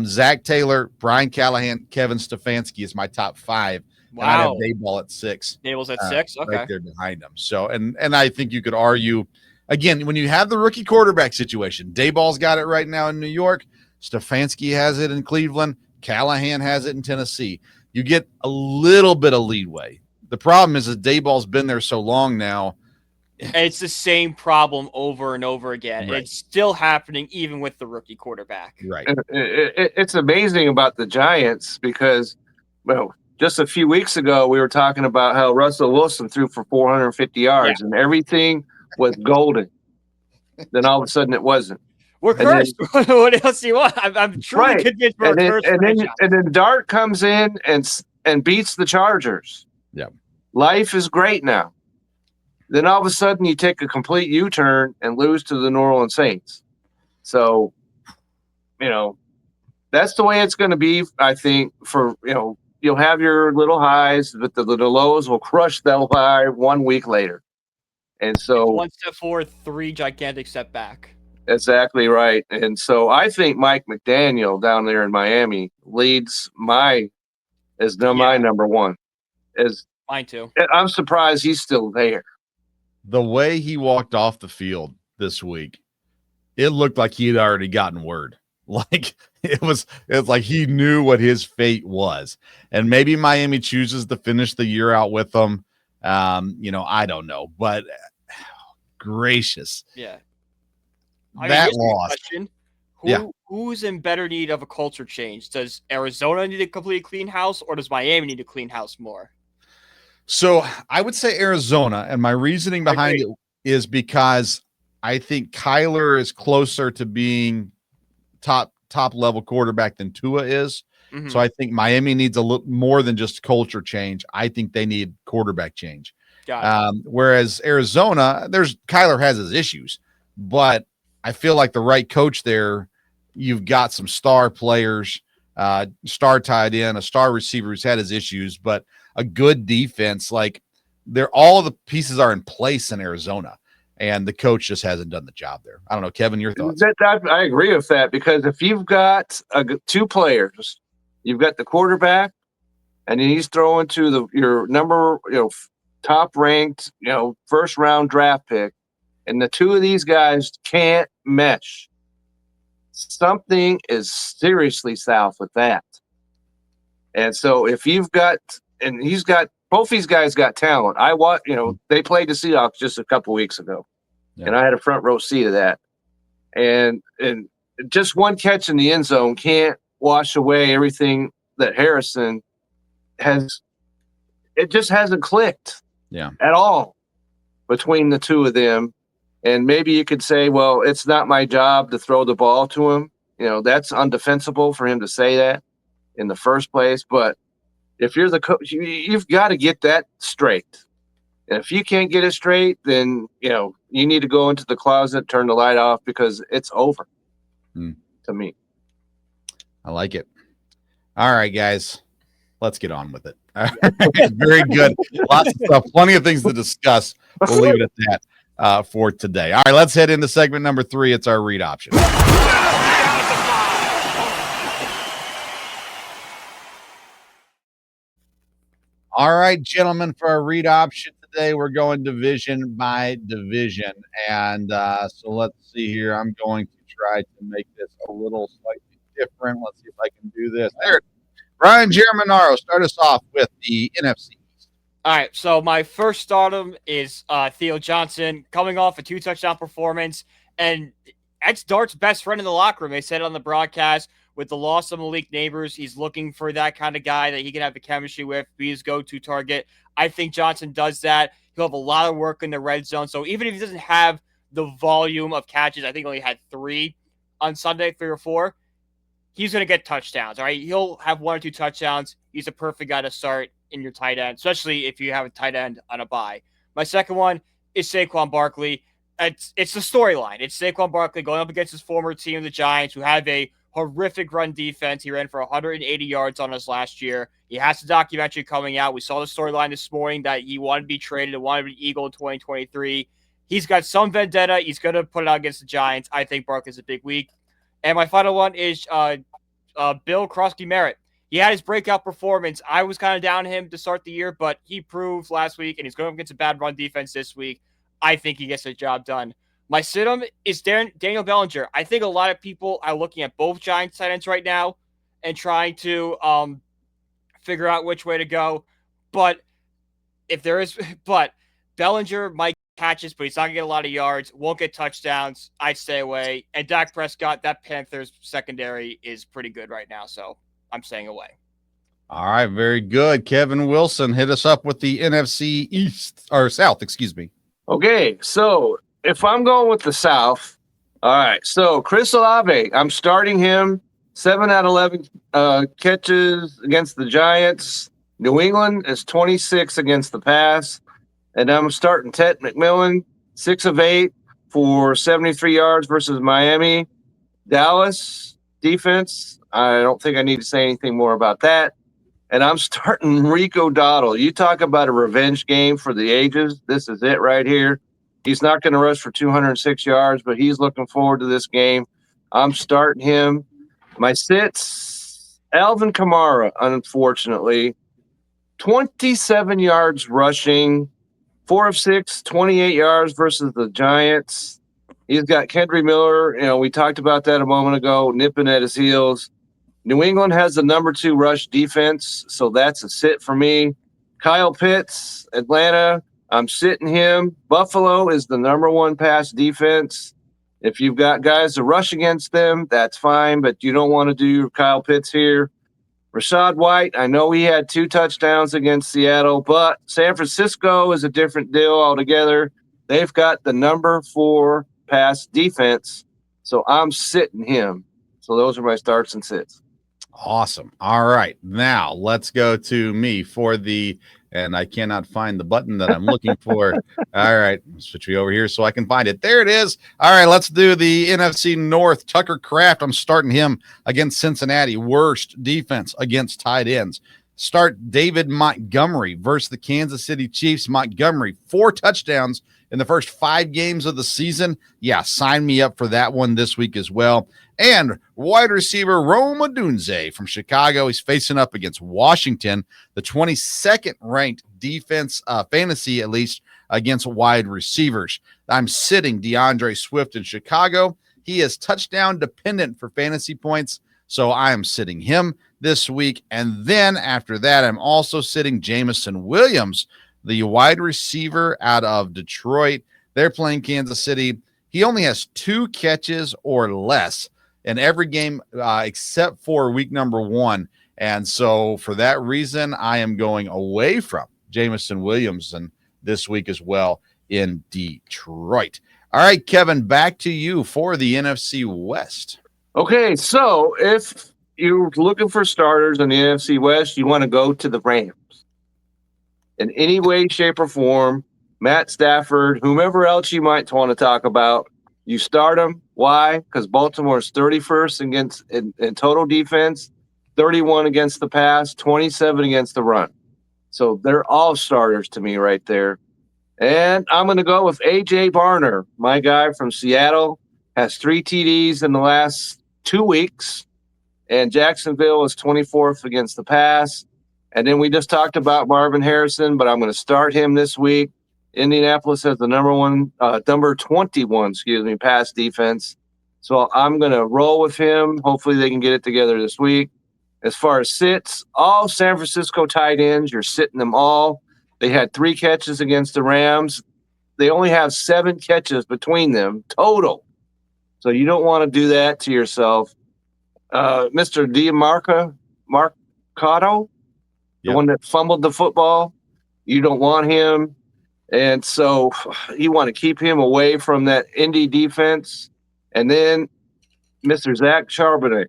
Zach Taylor, Brian Callahan, Kevin Stefanski is my top 5. Wow. And I have Daboll at 6. Daboll's at 6? Okay. Right there behind him. So, and I think you could argue, again, when you have the rookie quarterback situation, Daboll's got it right now in New York. Stefanski has it in Cleveland. Callahan has it in Tennessee. You get a little bit of leeway. The problem is that Daboll's been there so long now. And it's the same problem over and over again. Right. It's still happening even with the rookie quarterback. Right. It's amazing about the Giants because, well, just a few weeks ago, we were talking about how Russell Wilson threw for 450 yards and everything was golden. Then all of a sudden it wasn't. We're cursed. What else do you want? I'm truly convinced we're cursed. And then Dart comes in and beats the Chargers. Yeah. Life is great now. Then all of a sudden you take a complete U-turn and lose to the New Orleans Saints. So, that's the way it's going to be, I think, for, you'll have your little highs, but the lows will crush that high 1 week later. And so 1 step forward, 3 gigantic step back. Exactly right. And so I think Mike McDaniel down there in Miami leads my number 1. Mine too. I'm surprised he's still there. The way he walked off the field this week, it looked like he had already gotten word. Like it was like he knew what his fate was. And maybe Miami chooses to finish the year out with him. I don't know, but gracious. Yeah. That loss. Who's in better need of a culture change? Does Arizona need a complete clean house, or does Miami need to clean house more? So I would say Arizona, and my reasoning behind it is because I think Kyler is closer to being top level quarterback than Tua is. Mm-hmm. So I think Miami needs a little more than just culture change. I think they need quarterback change. Whereas Arizona, Kyler has his issues, but I feel like the right coach there, you've got some star players, star tight end, a star receiver who's had his issues, but a good defense. Like all of the pieces are in place in Arizona, and the coach just hasn't done the job there. I don't know, Kevin, your thoughts? I agree with that because if you've got 2 players, you've got the quarterback, and he's throwing to your number, top ranked, first round draft pick, and the 2 of these guys can't mesh. Something is seriously south with that. And so if you've got, and both these guys got talent. They played the Seahawks just a couple weeks ago, and I had a front row seat of that. And just one catch in the end zone can't wash away everything that Harrison has. It just hasn't clicked at all between the 2 of them. And maybe you could say, well, it's not my job to throw the ball to him. That's undefensible for him to say that in the first place. But if you're the coach, you've got to get that straight. And if you can't get it straight, then, you need to go into the closet, turn the light off because it's over to me. I like it. All right, guys, let's get on with it. Very good. Lots of stuff. Plenty of things to discuss. We'll leave it at that. For today. All right, let's head into segment number 3. It's our read option. All right, gentlemen, for our read option today, we're going division by division. And so let's see here. I'm going to try to make this a little slightly different. Let's see if I can do this. There. Brian Germinaro, start us off with the NFC. All right, so my first stardom is Theo Johnson coming off a 2-touchdown performance, and that's Dart's best friend in the locker room. They said it on the broadcast. with the loss of Malik Neighbors, he's looking for that kind of guy that he can have the chemistry with, be his go-to target. I think Johnson does that. He'll have a lot of work in the red zone. So even if he doesn't have the volume of catches, I think he only had 3 on Sunday, 3 or 4, he's going to get touchdowns, all right? He'll have 1 or 2 touchdowns. He's a perfect guy to start in your tight end, especially if you have a tight end on a bye. My second one is Saquon Barkley. It's the storyline. It's Saquon Barkley going up against his former team, the Giants, who have a horrific run defense. He ran for 180 yards on us last year. He has a documentary coming out. We saw the storyline this morning that he wanted to be traded and wanted to be Eagle in 2023. He's got some vendetta. He's going to put it out against the Giants. I think Barkley's a big week. And my final one is Bill Krosky-Merritt. He had his breakout performance. I was kind of down on him to start the year, but he proved last week, and he's going against a bad run defense this week. I think he gets the job done. My sit-em is Daniel Bellinger. I think a lot of people are looking at both Giants tight ends right now and trying to figure out which way to go. But Bellinger might catches, but he's not going to get a lot of yards, won't get touchdowns. I'd stay away. And Dak Prescott, that Panthers secondary is pretty good right now, so I'm staying away. All right, very good. Kevin Wilson, hit us up with the NFC East or South, excuse me. Okay, so if I'm going with the South, all right, so Chris Olave, I'm starting him. 7 out of 11 catches against the Giants. New England is 26 against the pass. And I'm starting Ted McMillan, 6 of 8 for 73 yards versus Miami. Dallas defense, I don't think I need to say anything more about that. And I'm starting Rico Dowdle. You talk about a revenge game for the ages. This is it right here. He's not going to rush for 206 yards, but he's looking forward to this game. I'm starting him. My sits, Alvin Kamara, unfortunately. 27 yards rushing. 4 of 6, 28 yards versus the Giants. He's got Kendry Miller. You know, we talked about that a moment ago, nipping at his heels. New England has the number 2 rush defense, so that's a sit for me. Kyle Pitts, Atlanta, I'm sitting him. Buffalo is the number 1 pass defense. If you've got guys to rush against them, that's fine, but you don't want to do Kyle Pitts here. Rachaad White, I know he had 2 touchdowns against Seattle, but San Francisco is a different deal altogether. They've got the number 4 pass defense, so I'm sitting him. So those are my starts and sits. Awesome. All right. Now let's go to me for and I cannot find the button that I'm looking for. All right. Switch me over here so I can find it. There it is. All right. Let's do the NFC North. Tucker Kraft. I'm starting him against Cincinnati. Worst defense against tight ends. Start David Montgomery versus the Kansas City Chiefs. Montgomery, 4 touchdowns in the first 5 games of the season. Yeah, sign me up for that one this week as well. And wide receiver Rome Odunze from Chicago. He's facing up against Washington, the 22nd ranked defense, fantasy at least, against wide receivers. I'm sitting DeAndre Swift in Chicago. He is touchdown dependent for fantasy points, so I am sitting him this week. And then after that, I'm also sitting Jameson Williams, the wide receiver out of Detroit. They're playing Kansas City. He only has 2 catches or less in every game except for week number 1. And so for that reason, I am going away from Jameson Williams and this week as well in Detroit. All right, Kevin, back to you for the NFC West. Okay, so if you're looking for starters in the NFC West, you want to go to the Rams. In any way, shape, or form, Matt Stafford, whomever else you might want to talk about, you start them. Why? Because Baltimore is 31st in total defense, 31 against the pass, 27 against the run. So they're all starters to me right there. And I'm going to go with A.J. Barner, my guy from Seattle, has 3 TDs in the last 2 weeks. And Jacksonville is 24th against the pass. And then we just talked about Marvin Harrison, but I'm going to start him this week. Indianapolis has the number 21, pass defense. So I'm going to roll with him. Hopefully they can get it together this week. As far as sits, all San Francisco tight ends, you're sitting them all. They had 3 catches against the Rams. They only have 7 catches between them total. So you don't want to do that to yourself. Mr. Marcato, the Yep. one that fumbled the football. You don't want him. And so you want to keep him away from that Indy defense. And then Mr. Zach Charbonnet,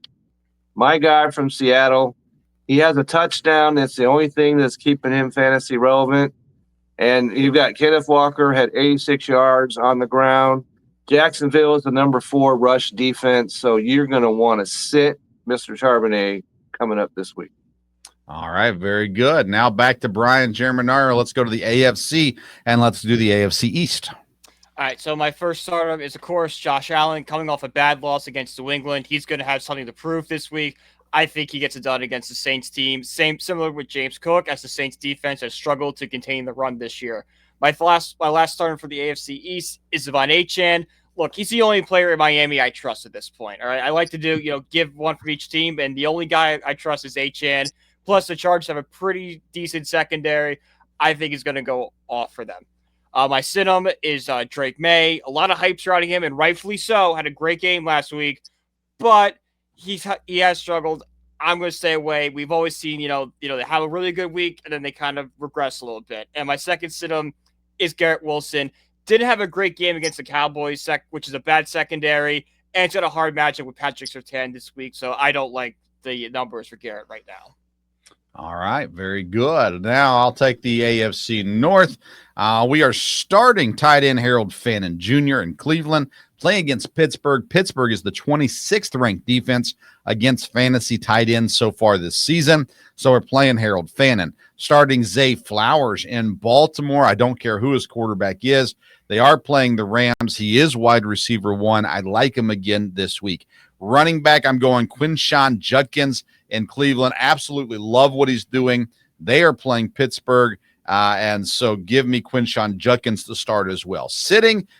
my guy from Seattle. He has a touchdown. That's the only thing that's keeping him fantasy relevant. And you've got Kenneth Walker had 86 yards on the ground. Jacksonville is the number 4 rush defense. So you're going to want to sit Mr. Charbonnet coming up this week. All right, very good. Now back to Brian Germinaro. Let's go to the AFC, and let's do the AFC East. All right, so my first starter is, of course, Josh Allen, coming off a bad loss against New England. He's going to have something to prove this week. I think he gets it done against the Saints team. Similar with James Cook, as the Saints defense has struggled to contain the run this year. My last starter for the AFC East is Devon Achane. Look, he's the only player in Miami I trust at this point. All right, I like to give one for each team, and the only guy I trust is Achane. Plus, the Chargers have a pretty decent secondary. I think he's going to go off for them. My sit-em is Drake May. A lot of hype surrounding him, and rightfully so. Had a great game last week, but he has struggled. I'm going to stay away. We've always seen, they have a really good week, and then they kind of regress a little bit. And my second sit-em is Garrett Wilson. Didn't have a great game against the Cowboys, which is a bad secondary, and it's got a hard matchup with Patrick Surtain this week, so I don't like the numbers for Garrett right now. All right, very good. Now I'll take the AFC North. We are starting tight end Harold Fannin Jr. in Cleveland, playing against Pittsburgh. Pittsburgh is the 26th ranked defense against fantasy tight ends so far this season. So we're playing Harold Fannin. Starting Zay Flowers in Baltimore. I don't care who his quarterback is. They are playing the Rams. He is wide receiver 1. I like him again this week. Running back, I'm going Quinshon Judkins in Cleveland. Absolutely love what he's doing. They are playing Pittsburgh, and so give me Quinshon Judkins to start as well.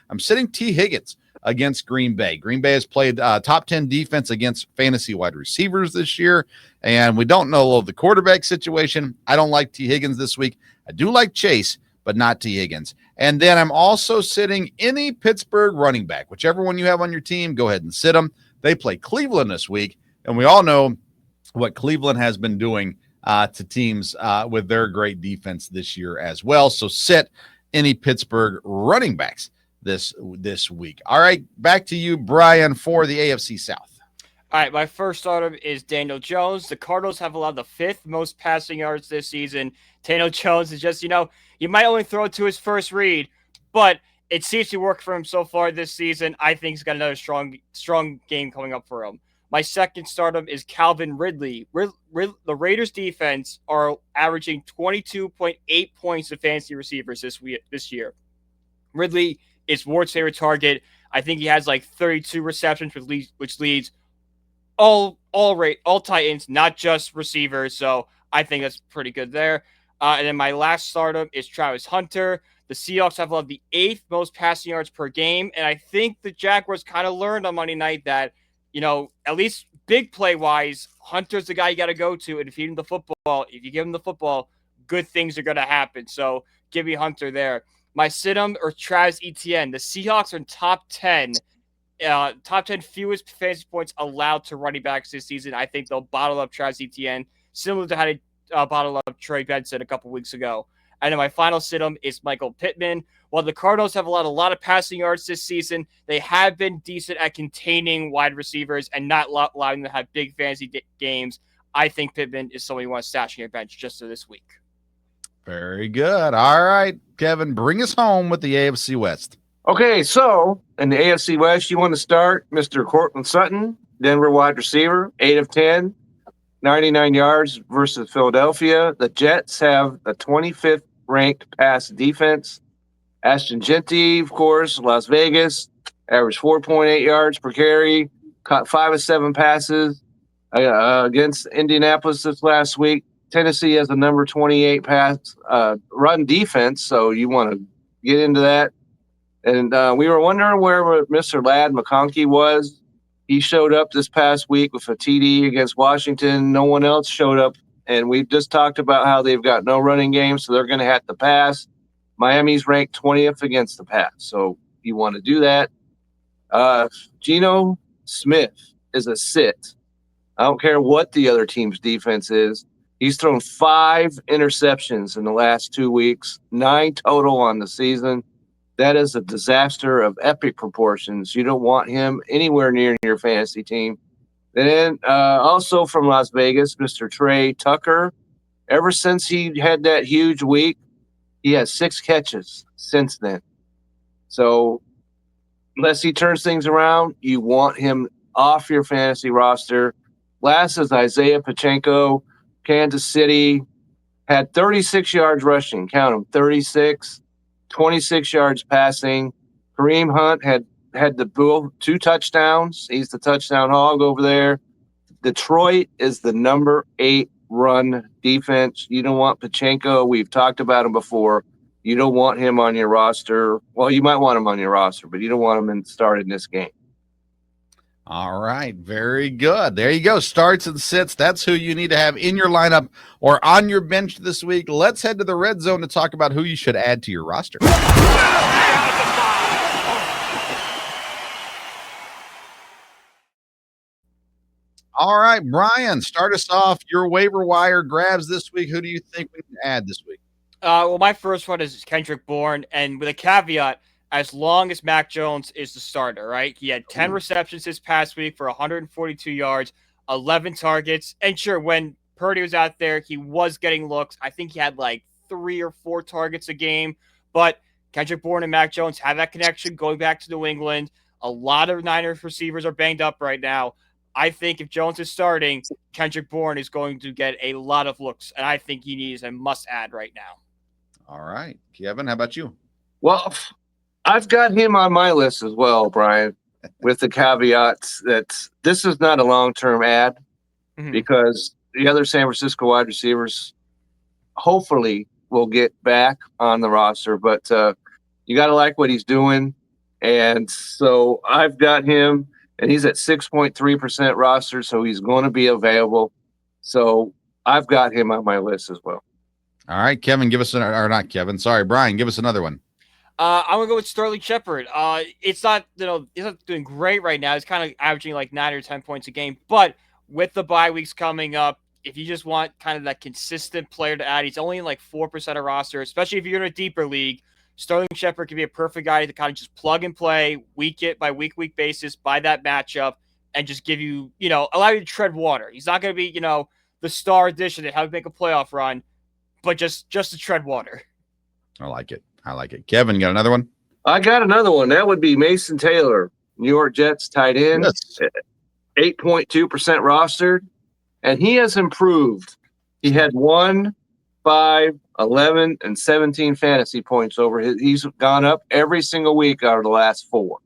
I'm sitting T. Higgins against Green Bay. Green Bay has played top 10 defense against fantasy wide receivers this year, and we don't know the quarterback situation. I don't like T. Higgins this week. I do like Chase, but not T. Higgins. And then I'm also sitting any Pittsburgh running back. Whichever one you have on your team, go ahead and sit them. They play Cleveland this week, and we all know what Cleveland has been doing to teams with their great defense this year as well. So sit any Pittsburgh running backs this week. All right, back to you, Brian, for the AFC South. All right, my first starter is Daniel Jones. The Cardinals have allowed the 5th most passing yards this season. Daniel Jones is just, you might only throw it to his first read, but it seems to work for him so far this season. I think he's got another strong game coming up for him. My second stardom is Calvin Ridley. The Raiders defense are averaging 22.8 points to fantasy receivers this year. Ridley is Ward's favorite target. I think he has like 32 receptions, which leads all Titans, not just receivers. So I think that's pretty good there. And then my last stardom is Travis Hunter. The Seahawks have allowed the 8th most passing yards per game. And I think the Jaguars kind of learned on Monday night that, at least big play-wise, Hunter's the guy you got to go to. And if you give him the football, good things are going to happen. So give me Hunter there. My sit-em or Travis Etienne. The Seahawks are in top 10 fewest fantasy points allowed to running backs this season. I think they'll bottle up Travis Etienne, similar to how they bottle up Trey Benson a couple weeks ago. And then my final sit-em is Michael Pittman. While the Cardinals have allowed a lot of passing yards this season, they have been decent at containing wide receivers and not allowing them to have big fantasy games. I think Pittman is someone you want to stash on your bench just for this week. Very good. All right, Kevin, bring us home with the AFC West. Okay, so in the AFC West, you want to start Mr. Cortland Sutton, Denver wide receiver, 8 of 10. 99 yards versus Philadelphia. The Jets have a 25th ranked pass defense. Ashton Genty, of course, Las Vegas, averaged 4.8 yards per carry, caught 5 of 7 passes against Indianapolis this last week. Tennessee has a number 28 pass run defense, so you want to get into that. And we were wondering where Mr. Ladd McConkey was. He showed up this past week with a TD against Washington. No one else showed up. And we've just talked about how they've got no running game, so they're going to have to pass. Miami's ranked 20th against the pass, so you want to do that. Geno Smith is a sit. I don't care what the other team's defense is. He's thrown 5 interceptions in the last 2 weeks, 9 total on the season. That is a disaster of epic proportions. You don't want him anywhere near your fantasy team. And then also from Las Vegas, Mr. Trey Tucker. Ever since he had that huge week, he has 6 catches since then. So unless he turns things around, you want him off your fantasy roster. Last is Isaiah Pacheco, Kansas City, had 36 yards rushing. Count them, 36, 26 yards passing. Kareem Hunt had the 2 touchdowns. He's the touchdown hog over there. Detroit is the number 8 run defense. You don't want Pacheco. We've talked about him before. You don't want him on your roster. Well, you might want him on your roster, but you don't want him started in this game. All right. Very good. There you go. Starts and sits. That's who you need to have in your lineup or on your bench this week. Let's head to the red zone to talk about who you should add to your roster. All right, Brian, start us off. Your waiver wire grabs this week. Who do you think we can add this week? Well, my first one is Kendrick Bourne, and with a caveat, as long as Mac Jones is the starter, right? He had 10 receptions this past week for 142 yards, 11 targets. And sure, when Purdy was out there, he was getting looks. I think he had like 3 or 4 targets a game. But Kendrick Bourne and Mac Jones have that connection going back to New England. A lot of Niners receivers are banged up right now. I think if Jones is starting, Kendrick Bourne is going to get a lot of looks, and I think he needs a must-add right now. All right. Kevin, how about you? Well, I've got him on my list as well, Brian, with the caveats that this is not a long-term ad because the other San Francisco wide receivers hopefully will get back on the roster, but you got to like what he's doing. And so I've got him, and he's at 6.3% roster, so he's going to be available. So I've got him on my list as well. All right, Kevin, give us or not Kevin. Sorry, Brian, give us another one. I'm gonna go with Sterling Shepard. It's not, he's not doing great right now. He's kind of averaging like 9 or 10 points a game. But with the bye weeks coming up, if you just want kind of that consistent player to add, he's only in like 4% of roster, especially if you're in a deeper league. Sterling Shepard can be a perfect guy to kind of just plug and play week week basis by that matchup and just give you, allow you to tread water. He's not going to be, the star addition that help make a playoff run, but just to tread water. I like it. Kevin, got another one? I got another one. That would be Mason Taylor, New York Jets tight end, 8.2% rostered, and he has improved. He had 1, 5, 11, and 17 fantasy points over his. He's gone up every single week out of the last 4.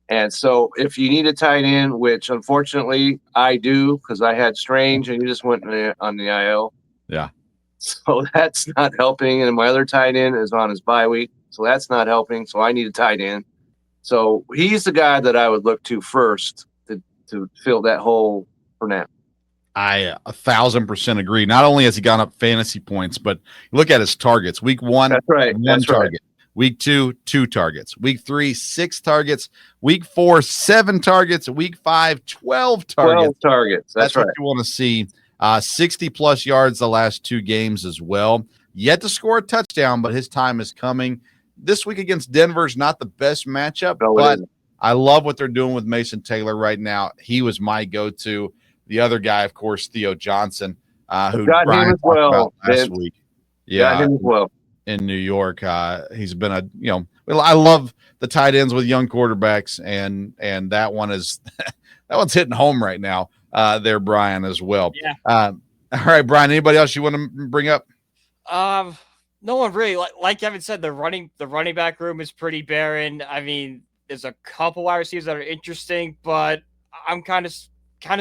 And so if you need a tight end, which unfortunately I do because I had Strange and he just went on the IL. Yeah. So that's not helping. And my other tight end is on his bye week. So that's not helping. So I need a tight end. So he's the guy that I would look to first to fill that hole for now. I 1,000% agree. Not only has he gone up fantasy points, but look at his targets. Week 1, that's right. 1 target. Week 2, 2 targets. Week 3, 6 targets. Week 4, 7 targets. Week 5, 12 targets. 12 targets. That's right. What you want to see. 60-plus yards the last 2 games as well. Yet to score a touchdown, but his time is coming. This week against Denver is not the best matchup, but I love what they're doing with Mason Taylor right now. He was my go-to. The other guy, of course, Theo Johnson, who got Brian him as well about last week. Yeah, got him as well. In New York. He's been I love the tight ends with young quarterbacks, and that one is that one's hitting home right now. There, Brian, as well. Yeah. All right, Brian. Anybody else you want to bring up? No one really. Like Kevin said, the running back room is pretty barren. I mean, there's a couple wide receivers that are interesting, but I'm kind of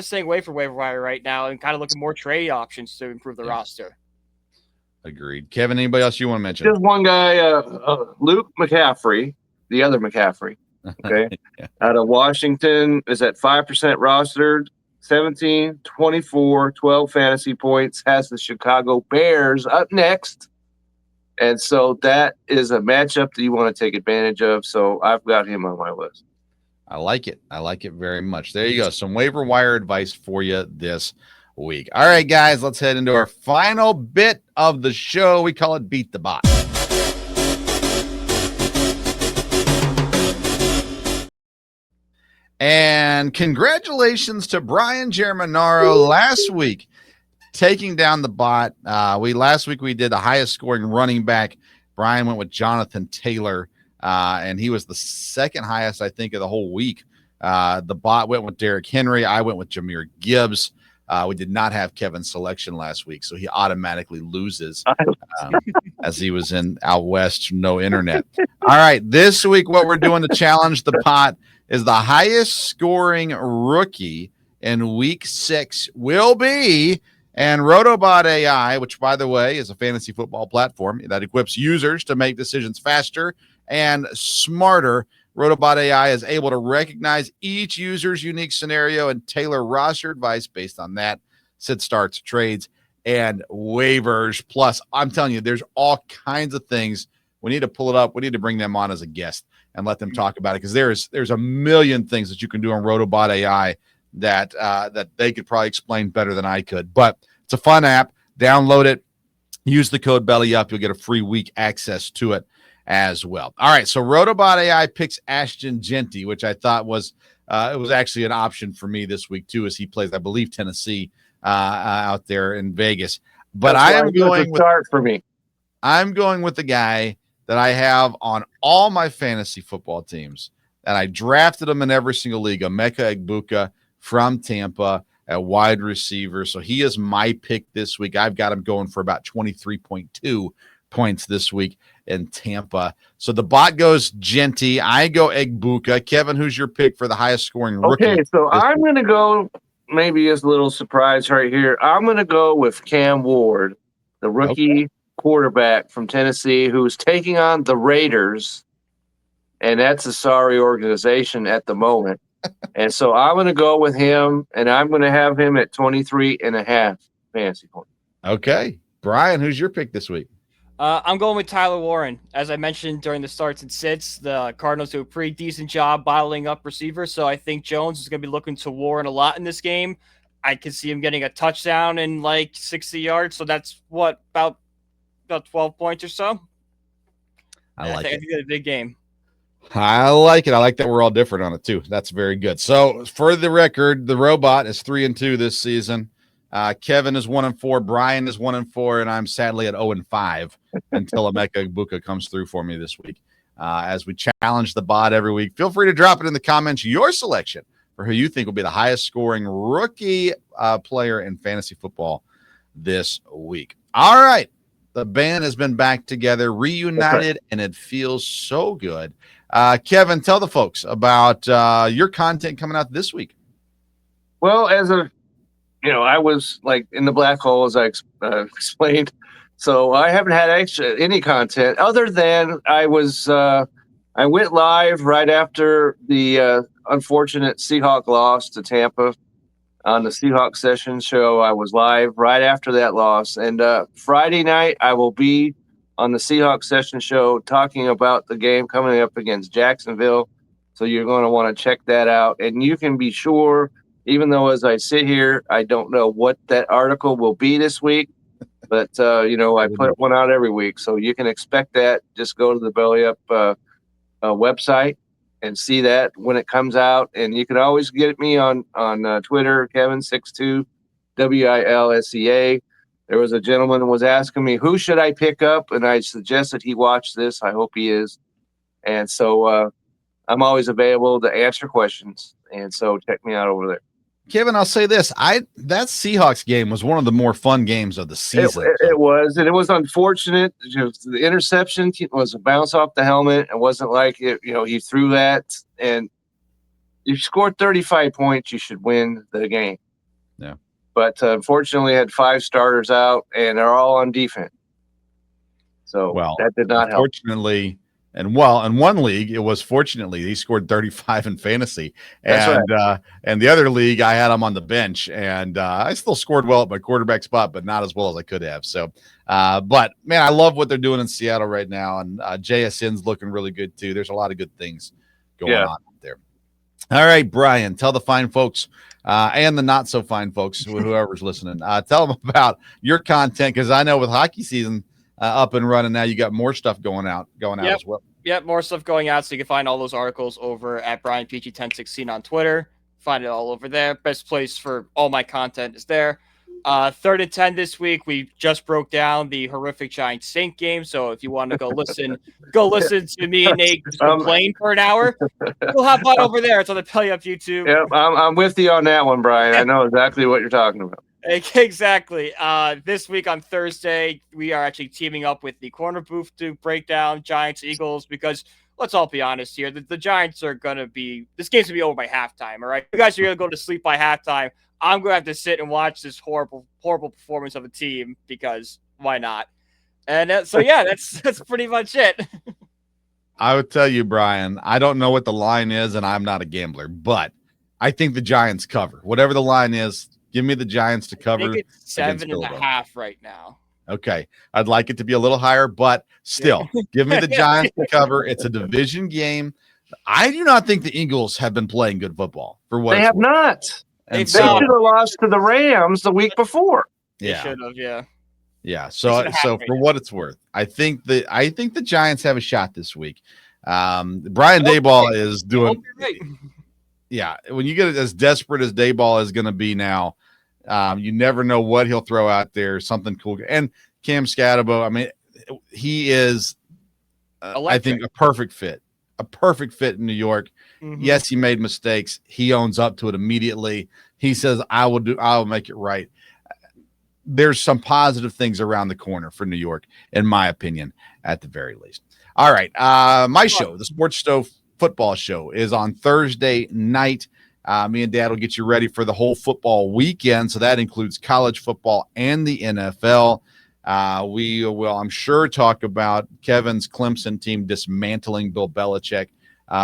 staying away from waiver wire right now and kind of looking more trade options to improve the roster. Agreed. Kevin, anybody else you want to mention? Just one guy, Luke McCaffrey, the other McCaffrey. Okay, yeah. Out of Washington is at 5% rostered. 17, 24, 12 fantasy points, has the Chicago Bears up next. And so that is a matchup that you want to take advantage of. So I've got him on my list. I like it. I like it very much. There you go. Some waiver wire advice for you this week. All right, guys, let's head into our final bit of the show. We call it Beat the Bot. And congratulations to Brian Germinaro last week taking down the bot. Last week we did the highest scoring running back. Brian went with Jonathan Taylor, and he was the second highest, I think, of the whole week. The bot went with Derrick Henry. I went with Jahmyr Gibbs. We did not have Kevin's selection last week, so he automatically loses as he was out west, no internet. All right, this week what we're doing to challenge the pot is the highest scoring rookie in week 6 will be, and Rotobot AI, which, by the way, is a fantasy football platform that equips users to make decisions faster and smarter. Rotobot AI is able to recognize each user's unique scenario and tailor roster advice based on that. Sit starts, trades, and waivers. Plus, I'm telling you, there's all kinds of things. We need to pull it up. We need to bring them on as a guest and let them talk about it, because there's a million things that you can do on Rotobot AI that they could probably explain better than I could. But it's a fun app. Download it. Use the code BELLYUP. You'll get a free week access to it as well. All right, so Rotobot AI picks Ashton Genty, which I thought was it was actually an option for me this week too, as he plays, I believe, Tennessee out there in Vegas. But I am going with start for me. I'm going with the guy that I have on all my fantasy football teams, and I drafted him in every single league. Emeka Egbuka from Tampa at wide receiver. So he is my pick this week. I've got him going for about 23.2 points this week in Tampa. So the bot goes Genty. I go Egbuka. Kevin, who's your pick for the highest scoring rookie? Okay, so I'm going to go, maybe as a little surprise right here, I'm going to go with Cam Ward, the rookie quarterback from Tennessee, who's taking on the Raiders, and that's a sorry organization at the moment. And so I'm going to go with him, and I'm going to have him at 23.5 fantasy points. Okay. Brian, who's your pick this week? I'm going with Tyler Warren. As I mentioned during the starts and sits, the Cardinals do a pretty decent job bottling up receivers, so I think Jones is going to be looking to Warren a lot in this game. I can see him getting a touchdown in like 60 yards, so that's what, about 12 points or so? I think it's a big game. I like it. I like that we're all different on it too. That's very good. So for the record, the robot is 3-2 this season. Kevin is 1-4. Brian is 1-4, and I'm sadly at 0-5 until Emeka Egbuka comes through for me this week. As we challenge the bot every week, feel free to drop it in the comments your selection for who you think will be the highest scoring rookie player in fantasy football this week. All right. The band has been back together, reunited, and it feels so good. Kevin, tell the folks about your content coming out this week. Well, I was like in the black hole, as I explained. So I haven't had any content other than I went live right after the unfortunate Seahawk loss to Tampa on the Seahawk Session show. I was live right after that loss. And Friday night, I will be on the Seahawk Session show talking about the game coming up against Jacksonville. So you're going to want to check that out. And you can be sure, even though as I sit here, I don't know what that article will be this week, but, I put one out every week. So you can expect that. Just go to the Belly Up website and see that when it comes out. And you can always get me on Twitter, Kevin62, WILSEA. There was a gentleman who was asking me, who should I pick up? And I suggested he watch this. I hope he is. And so I'm always available to answer questions. And so check me out over there. Kevin, I'll say this. That Seahawks game was one of the more fun games of the season. It was, and it was unfortunate. The interception was a bounce off the helmet. It wasn't like he threw that, and you scored 35 points, you should win the game. Yeah. But unfortunately, had 5 starters out, and they're all on defense. So that did not help. Fortunately. And in one league, it was fortunately he scored 35 in fantasy, and right. And the other league, I had him on the bench, and I still scored well at my quarterback spot, but not as well as I could have. So, but man, I love what they're doing in Seattle right now, and JSN's looking really good too. There's a lot of good things going on there. All right, Brian, tell the fine folks and the not so fine folks, whoever's listening, tell them about your content, because I know with hockey season up and running now, you got more stuff going out as well. Yep, more stuff going out. So you can find all those articles over at Brian Peachy 1016 on Twitter. Find it all over there. Best place for all my content is there. 3rd and 10 this week. We just broke down the horrific Giants Saint game. So if you want to go listen to me and Nate complain for an hour, we'll hop on over there. It's on the Belly Up YouTube. Yep, I'm with you on that one, Brian. I know exactly what you're talking about. Exactly. This week on Thursday, we are actually teaming up with the Corner Booth to break down Giants Eagles, because let's all be honest here. The Giants are going to be – this game's going to be over by halftime, all right? You guys are going to go to sleep by halftime. I'm going to have to sit and watch this horrible performance of a team, because why not? And so, yeah, that's pretty much it. I would tell you, Brian, I don't know what the line is, and I'm not a gambler, but I think the Giants cover. Whatever the line is, give me the Giants to cover. I think it's 7.5 right now. Okay. I'd like it to be a little higher, but still, give me the Giants to cover. It's a division game. I do not think the Eagles have been playing good football for what they have not. And they should have lost to the Rams the week before. Yeah. They should have, yeah. Yeah. So for what it's worth, I think the Giants have a shot this week. Brian Daboll is doing. Yeah, when you get as desperate as Daboll is going to be now, you never know what he'll throw out there. Something cool. And Cam Scatterbo, I mean, he is, I think, a perfect fit in New York. Mm-hmm. Yes, he made mistakes. He owns up to it immediately. He says, I will make it right. There's some positive things around the corner for New York, in my opinion, at the very least. All right. My show, the Sports Stove Football Show, is on Thursday night. Me and Dad will get you ready for the whole football weekend. So that includes college football and the NFL. We will, I'm sure, talk about Kevin's Clemson team dismantling Bill Belichick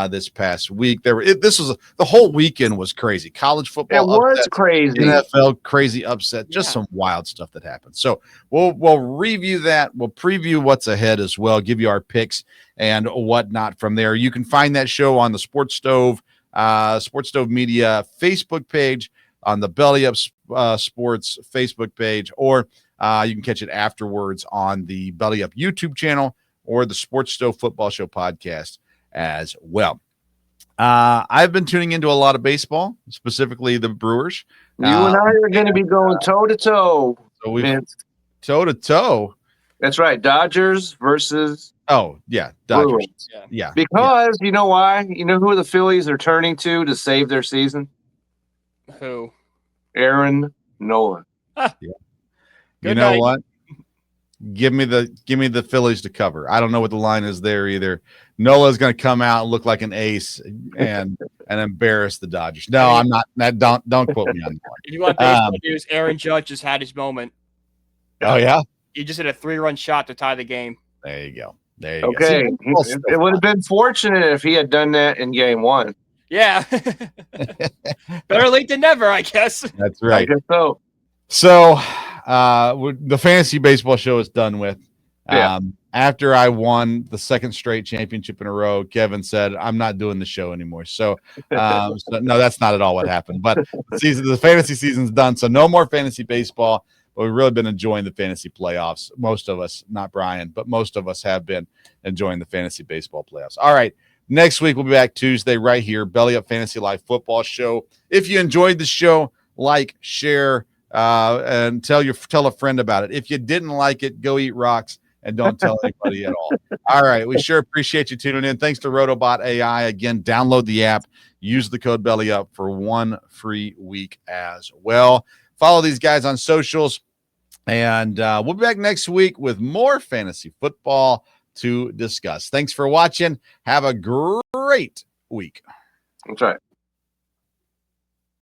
this past week. The whole weekend was crazy. College football, it was crazy. NFL crazy upset, just some wild stuff that happened. So we'll review that. We'll preview what's ahead as well. Give you our picks and whatnot from there. You can find that show on the Sports Stove Media Facebook page, on the Belly Up Sports Facebook page, or you can catch it afterwards on the Belly Up YouTube channel or the Sports Stove Football Show podcast as well. I've been tuning into a lot of baseball, specifically the Brewers. You and I are going to be going toe-to-toe. So we've toe-to-toe. That's right. Dodgers versus Dodgers. Brewers. Yeah. Because you know why? You know who the Phillies are turning to save their season? Who? Aaron Nola. Yeah. You know what? Give me the Phillies to cover. I don't know what the line is there either. Nola's going to come out and look like an ace and embarrass the Dodgers. No, I'm not. Don't quote me on that one. If you want baseball news, Aaron Judge just had his moment. Oh yeah, he just hit a 3-run shot to tie the game. There you go. Okay, it would have been fortunate if he had done that in game 1. Yeah, better late than never, I guess. That's right. I guess so. So, the fantasy baseball show is done with. After I won the second straight championship in a row, Kevin said, I'm not doing the show anymore. So, no, that's not at all what happened. But the fantasy season's done, so no more fantasy baseball. But we've really been enjoying the fantasy playoffs. Most of us, not Brian, but most of us have been enjoying the fantasy baseball playoffs. All right. Next week, we'll be back Tuesday right here, Belly Up Fantasy Live Football Show. If you enjoyed the show, like, share, and tell a friend about it. If you didn't like it, go eat rocks and don't tell anybody at all. All right. We sure appreciate you tuning in. Thanks to Rotobot AI. Again, download the app. Use the code BELLYUP for 1 free week as well. Follow these guys on socials. And we'll be back next week with more fantasy football to discuss. Thanks for watching. Have a great week. That's right.